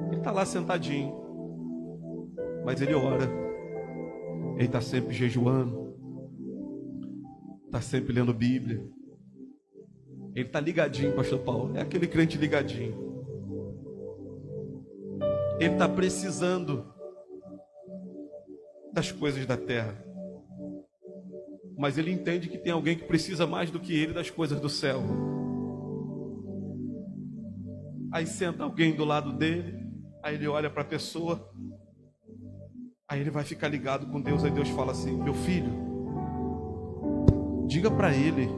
Ele está lá sentadinho, mas ele ora, ele está sempre jejuando, está sempre lendo Bíblia, ele está ligadinho, pastor Paulo, é aquele crente ligadinho. Ele está precisando das coisas da terra, mas ele entende que tem alguém que precisa mais do que ele das coisas do céu. Aí senta alguém do lado dele, aí ele olha para a pessoa, aí ele vai ficar ligado com Deus. Aí Deus fala assim: meu filho, diga para ele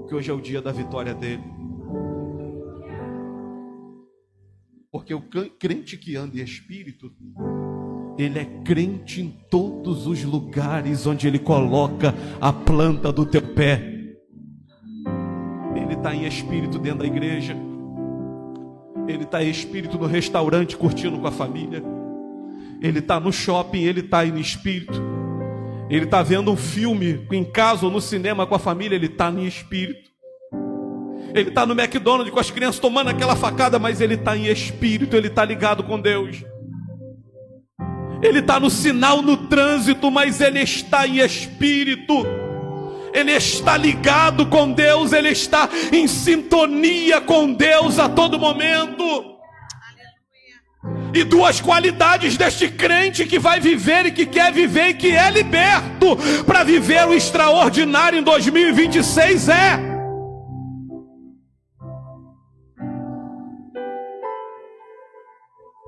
que hoje é o dia da vitória dele. Porque o crente que anda em espírito, ele é crente em todos os lugares onde ele coloca a planta do teu pé. Ele está em espírito dentro da igreja, ele está em espírito no restaurante curtindo com a família, ele está no shopping, ele está em espírito, ele está vendo um filme em casa ou no cinema com a família, ele está em espírito. Ele está no McDonald's com as crianças tomando aquela facada, mas ele está em espírito, ele está ligado com Deus. Ele está no sinal no trânsito, mas ele está em espírito. Ele está ligado com Deus, ele está em sintonia com Deus a todo momento. E duas qualidades deste crente que vai viver e que quer viver e que é liberto para viver o extraordinário em 2026 é: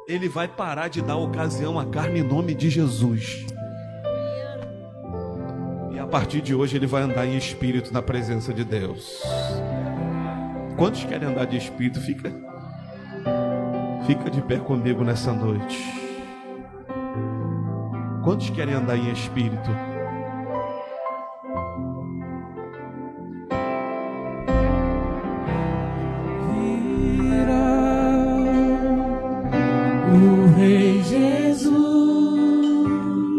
ele vai parar de dar ocasião à carne em nome de Jesus. E a partir de hoje ele vai andar em espírito na presença de Deus. Quantos querem andar de espírito? Fica de pé comigo nessa noite. Quantos querem andar em espírito? O Rei Jesus,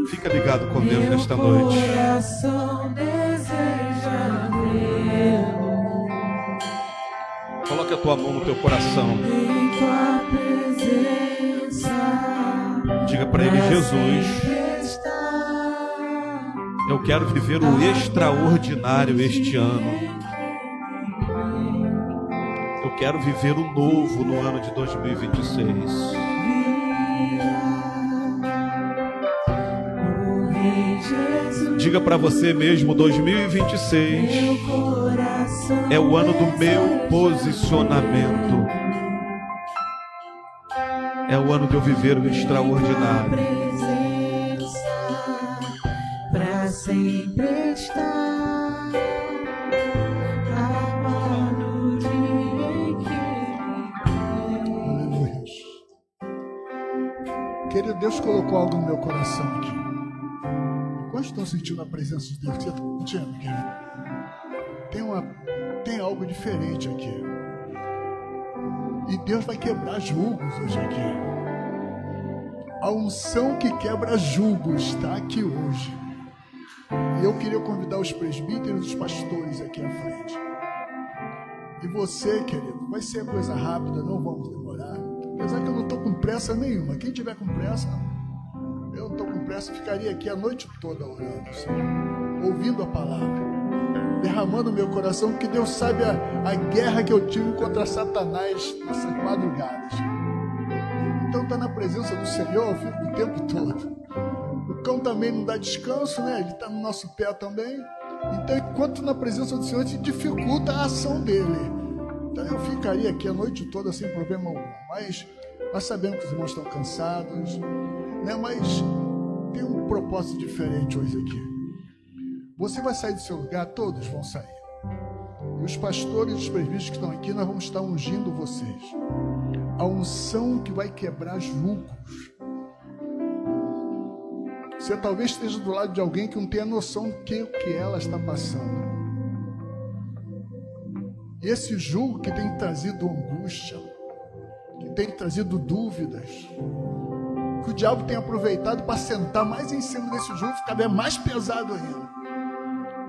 fica ligado com Deus nesta noite. Meu coração deseja vê-lo. Coloque a tua mão no teu coração. Em tua presença, diga para ele: Jesus, eu quero viver o extraordinário este ano. Eu quero viver o novo no ano de 2026. Diga para você mesmo: 2026 é o ano do meu posicionamento. É o ano de eu viver o extraordinário. Para sempre estar amado de Aleluia. Querido, Deus colocou algo no meu coração aqui. Quantos estão sentindo a presença de Deus? Você está sentindo, querido? Tem algo diferente aqui. E Deus vai quebrar julgos hoje aqui. A unção que quebra julgos está aqui hoje. E eu queria convidar os presbíteros e os pastores aqui à frente. E você, querido, vai ser coisa rápida, não vamos demorar. Apesar que eu não estou com pressa nenhuma. Quem tiver com pressa, eu não estou com pressa, ficaria aqui a noite toda orando, ouvindo a palavra, derramando meu coração, porque Deus sabe a guerra que eu tive contra Satanás nessas madrugadas. Então está na presença do Senhor, eu fico o tempo todo. O cão também não dá descanso, né? Ele está no nosso pé também. Então, enquanto na presença do Senhor, se dificulta a ação dele. Então eu ficaria aqui a noite toda sem problema algum. Mas nós sabemos que os irmãos estão cansados, né? Mas tem um propósito diferente hoje aqui. Você vai sair do seu lugar, todos vão sair. E os pastores e os presbíteros que estão aqui, nós vamos estar ungindo vocês. A unção que vai quebrar julgos. Você talvez esteja do lado de alguém que não tenha noção do que ela está passando. E esse julgo que tem trazido angústia, que tem trazido dúvidas, que o diabo tem aproveitado para sentar mais em cima desse julgo, ficar mais pesado ainda.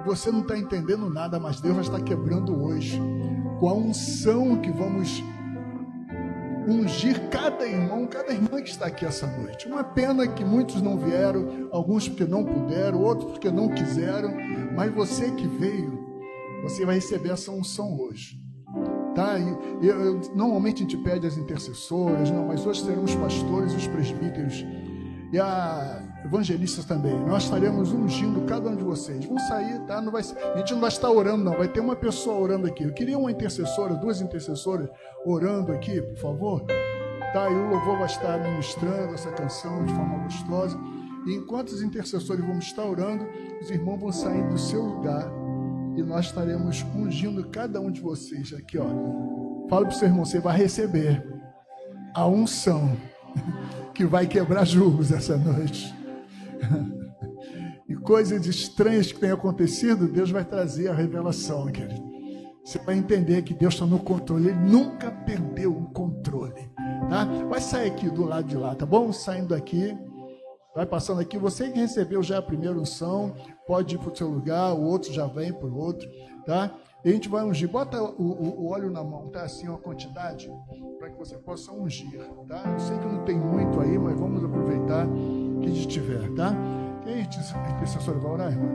E você não está entendendo nada, mas Deus vai estar quebrando hoje, com a unção que vamos ungir cada irmão, cada irmã que está aqui essa noite. Uma pena que muitos não vieram, alguns porque não puderam, outros porque não quiseram, mas você que veio, você vai receber essa unção hoje, tá? Normalmente a gente pede as intercessoras, não, mas hoje serão os pastores e os presbíteros e a evangelistas também. Nós estaremos ungindo cada um de vocês. Vão sair, tá? A gente não vai estar orando, não. Vai ter uma pessoa orando aqui. Eu queria uma intercessora, 2 intercessoras orando aqui, por favor. Tá? E o louvor vai estar ministrando essa canção de forma gostosa. E enquanto os intercessores vão estar orando, os irmãos vão sair do seu lugar e nós estaremos ungindo cada um de vocês aqui, ó. Fala para o seu irmão, você vai receber a unção que vai quebrar julgos essa noite. E coisas estranhas que têm acontecido, Deus vai trazer a revelação, querido. Você vai entender que Deus está no controle. Ele nunca perdeu o controle, tá? Vai sair aqui do lado de lá, tá bom? Saindo daqui, vai passando aqui. Você que recebeu já a primeira unção, pode ir para o seu lugar, o outro já vem para o outro, tá? E a gente vai ungir. Bota o óleo na mão, tá? Assim, uma quantidade, para que você possa ungir, tá? Eu sei que não tem muito aí, mas vamos aproveitar que a gente tiver, tá? Quem a intercessora vai orar, irmã?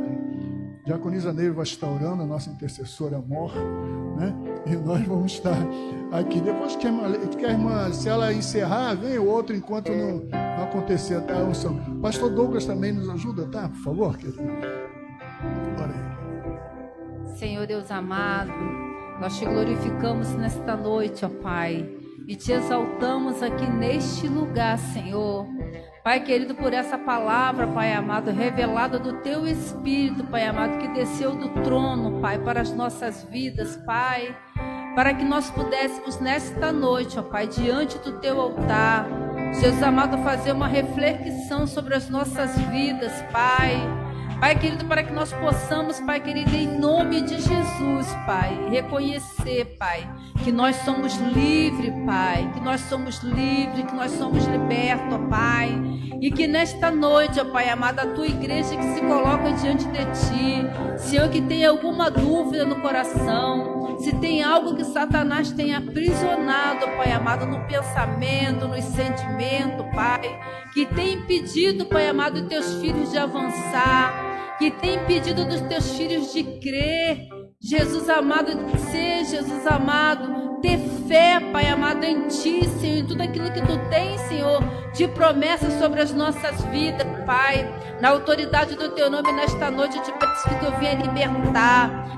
Diaconisa Neiva vai estar orando, a nossa intercessora amor, né? E nós vamos estar aqui. Depois que a irmã, se ela encerrar, vem o outro enquanto não acontecer até a unção. Pastor Douglas também nos ajuda, tá? Por favor, querido. Ora aí. Senhor Deus amado, nós te glorificamos nesta noite, ó Pai, e te exaltamos aqui neste lugar, Senhor. Pai querido, por essa palavra, Pai amado, revelada do Teu Espírito, Pai amado, que desceu do trono, Pai, para as nossas vidas, Pai, para que nós pudéssemos nesta noite, ó Pai, diante do Teu altar, Jesus amado, fazer uma reflexão sobre as nossas vidas, Pai. Pai querido, para que nós possamos, Pai querido, em nome de Jesus, Pai, reconhecer, Pai, que nós somos livres, Pai, que nós somos livres, que nós somos libertos, ó Pai, e que nesta noite, ó Pai amado, a Tua igreja que se coloca diante de Ti, Senhor, que tem alguma dúvida no coração, se tem algo que Satanás tem aprisionado, ó Pai amado, no pensamento, no sentimento, Pai, que tem impedido, Pai amado, Teus filhos de avançar, que tem impedido dos Teus filhos de crer, Jesus amado, de ser, Jesus amado, ter fé, Pai amado, em Ti, Senhor, em tudo aquilo que Tu tens, Senhor, de promessas sobre as nossas vidas, Pai, na autoridade do Teu nome nesta noite, eu te peço que Tu venha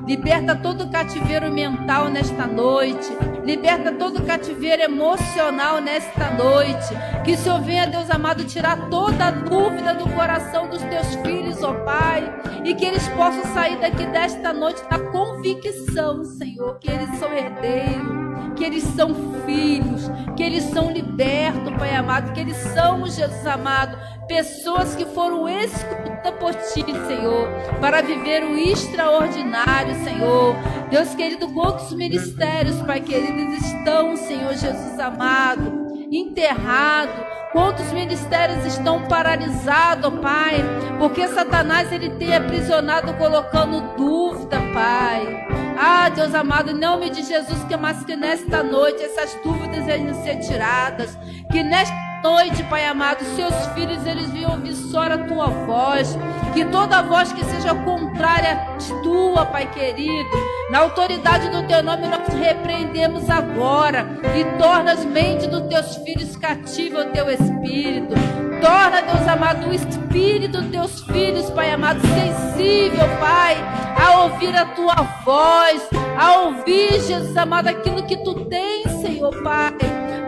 liberta todo cativeiro mental nesta noite, liberta todo cativeiro emocional nesta noite, que o Senhor venha, Deus amado, tirar toda a dúvida do coração dos Teus filhos, ó Pai, e que eles possam sair daqui desta noite na convicção, Senhor, que eles são herdeiros, que eles são filhos, que eles são libertos, Pai amado, que eles são, Jesus amado, pessoas que foram escolhidas por Ti, Senhor, para viver o extraordinário, Senhor. Deus querido, quantos ministérios, Pai querido, estão, Senhor Jesus amado, enterrados, quantos ministérios estão paralisados, Pai, porque Satanás, ele tem aprisionado, colocando dúvida, Pai. Ah, Deus amado, em nome de Jesus, que mais que nesta noite essas dúvidas venham ser tiradas, que nesta noite, Pai amado, seus filhos, eles venham ouvir só a Tua voz, que toda voz que seja contrária à Tua, Pai querido, na autoridade do Teu nome, nós repreendemos agora, e torna as mentes dos Teus filhos cativas ao Teu Espírito, torna, Deus amado, o Espírito dos Teus filhos, Pai amado, sensível, Pai, a ouvir a Tua voz, a ouvir, Jesus amado, aquilo que Tu tens, Senhor, Pai,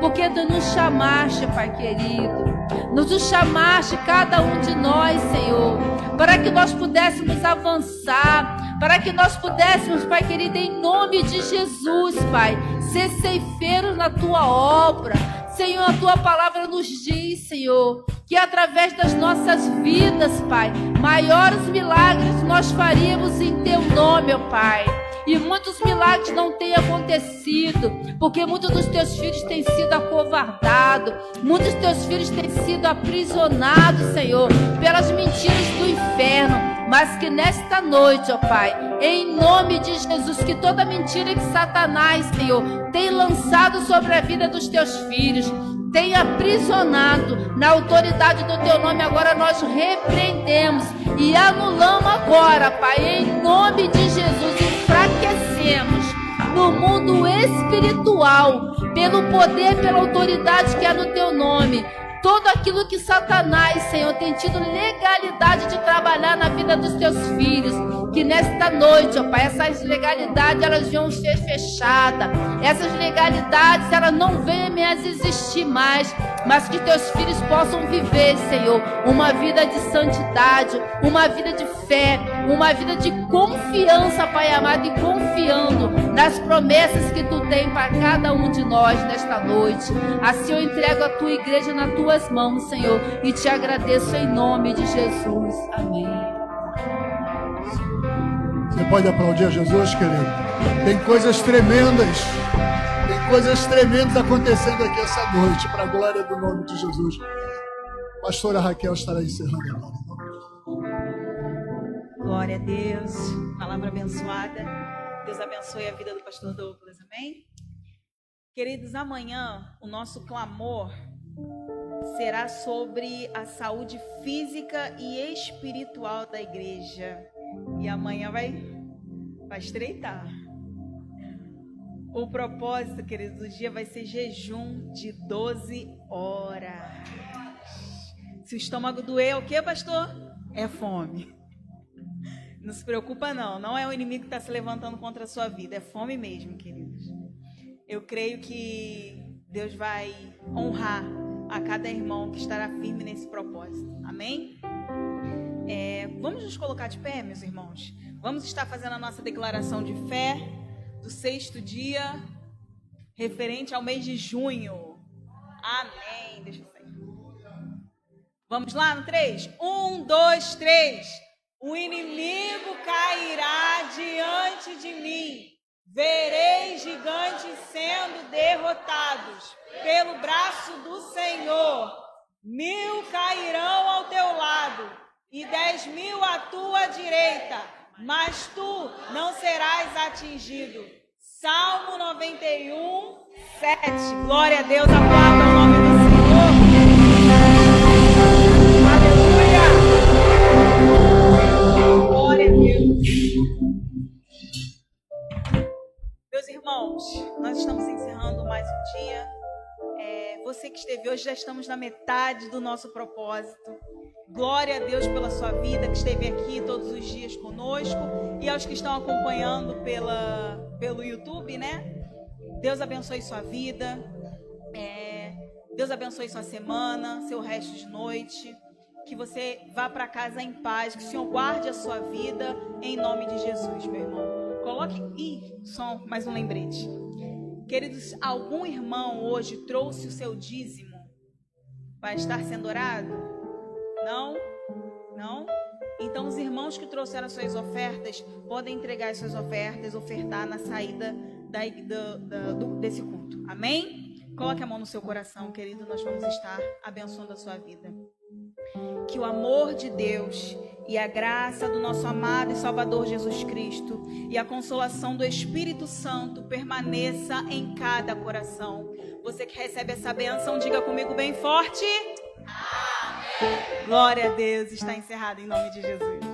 porque Tu nos chamaste, Pai querido. Nos chamaste, cada um de nós, Senhor, para que nós pudéssemos avançar, para que nós pudéssemos, Pai querido, em nome de Jesus, Pai, ser ceifeiros na Tua obra. Senhor, a Tua palavra nos diz, Senhor, que através das nossas vidas, Pai, maiores milagres nós faríamos em Teu nome, ó Pai. E muitos milagres não têm acontecido, porque muitos dos Teus filhos têm sido acovardados, muitos dos Teus filhos têm sido aprisionados, Senhor, pelas mentiras do inferno. Mas que nesta noite, ó Pai, em nome de Jesus, que toda mentira que Satanás, Senhor, tem lançado sobre a vida dos Teus filhos, tem aprisionado, na autoridade do Teu nome, agora nós repreendemos e anulamos agora, Pai, em nome de Jesus, enfraquecemos no mundo espiritual, pelo poder, pela autoridade que é no Teu nome, todo aquilo que Satanás, Senhor, tem tido legalidade de trabalhar na vida dos Teus filhos, que nesta noite, ó Pai, essas legalidades, elas venham ser fechadas, essas legalidades, elas não venham mais existir mais, mas que Teus filhos possam viver, Senhor, uma vida de santidade, uma vida de fé, uma vida de confiança, Pai amado, e confiando nas promessas que Tu tem para cada um de nós nesta noite. Assim eu entrego a Tua igreja nas Tuas mãos, Senhor, e Te agradeço em nome de Jesus. Amém. Você pode aplaudir a Jesus, querido? Tem coisas tremendas acontecendo aqui essa noite, para a glória do nome de Jesus. Pastora Raquel estará encerrando agora. Glória a Deus, palavra abençoada. Deus abençoe a vida do pastor Douglas, amém? Queridos, amanhã o nosso clamor será sobre a saúde física e espiritual da igreja. E amanhã vai estreitar. O propósito, queridos, do dia vai ser jejum de 12 horas. Se o estômago doer, é o que, pastor? É fome. Não se preocupa não é o inimigo que está se levantando contra a sua vida, é fome mesmo, queridos. Eu creio que Deus vai honrar a cada irmão que estará firme nesse propósito, amém? Vamos nos colocar de pé, meus irmãos. Vamos estar fazendo a nossa declaração de fé do 6º dia, referente ao mês de junho. Amém. Deixa eu sair. Vamos lá no 3? 1, 2, 3. O inimigo cairá diante de mim. Verei gigantes sendo derrotados pelo braço do Senhor. 1000 cairão ao teu lado e 10.000 à tua direita, mas tu não serás atingido. Salmo 91, 7. Glória a Deus, aplauda o nome do Senhor. Aleluia. Glória a Deus. Meus irmãos, nós estamos encerrando mais um dia. Você que esteve hoje, já estamos na metade do nosso propósito. Glória a Deus pela sua vida, que esteve aqui todos os dias conosco, e aos que estão acompanhando pelo YouTube, né? Deus abençoe sua vida, Deus abençoe sua semana, seu resto de noite, que você vá para casa em paz, que o Senhor guarde a sua vida, em nome de Jesus, meu irmão. Coloque, som, mais um lembrete. Queridos, algum irmão hoje trouxe o seu dízimo para estar sendo orado? Não? Não? Então os irmãos que trouxeram suas ofertas podem entregar as suas ofertas, ofertar na saída desse culto. Amém? Coloque a mão no seu coração, querido, nós vamos estar abençoando a sua vida. Que o amor de Deus e a graça do nosso amado e Salvador Jesus Cristo e a consolação do Espírito Santo permaneça em cada coração. Você que recebe essa bênção, diga comigo bem forte. Amém. Glória a Deus, está encerrado em nome de Jesus.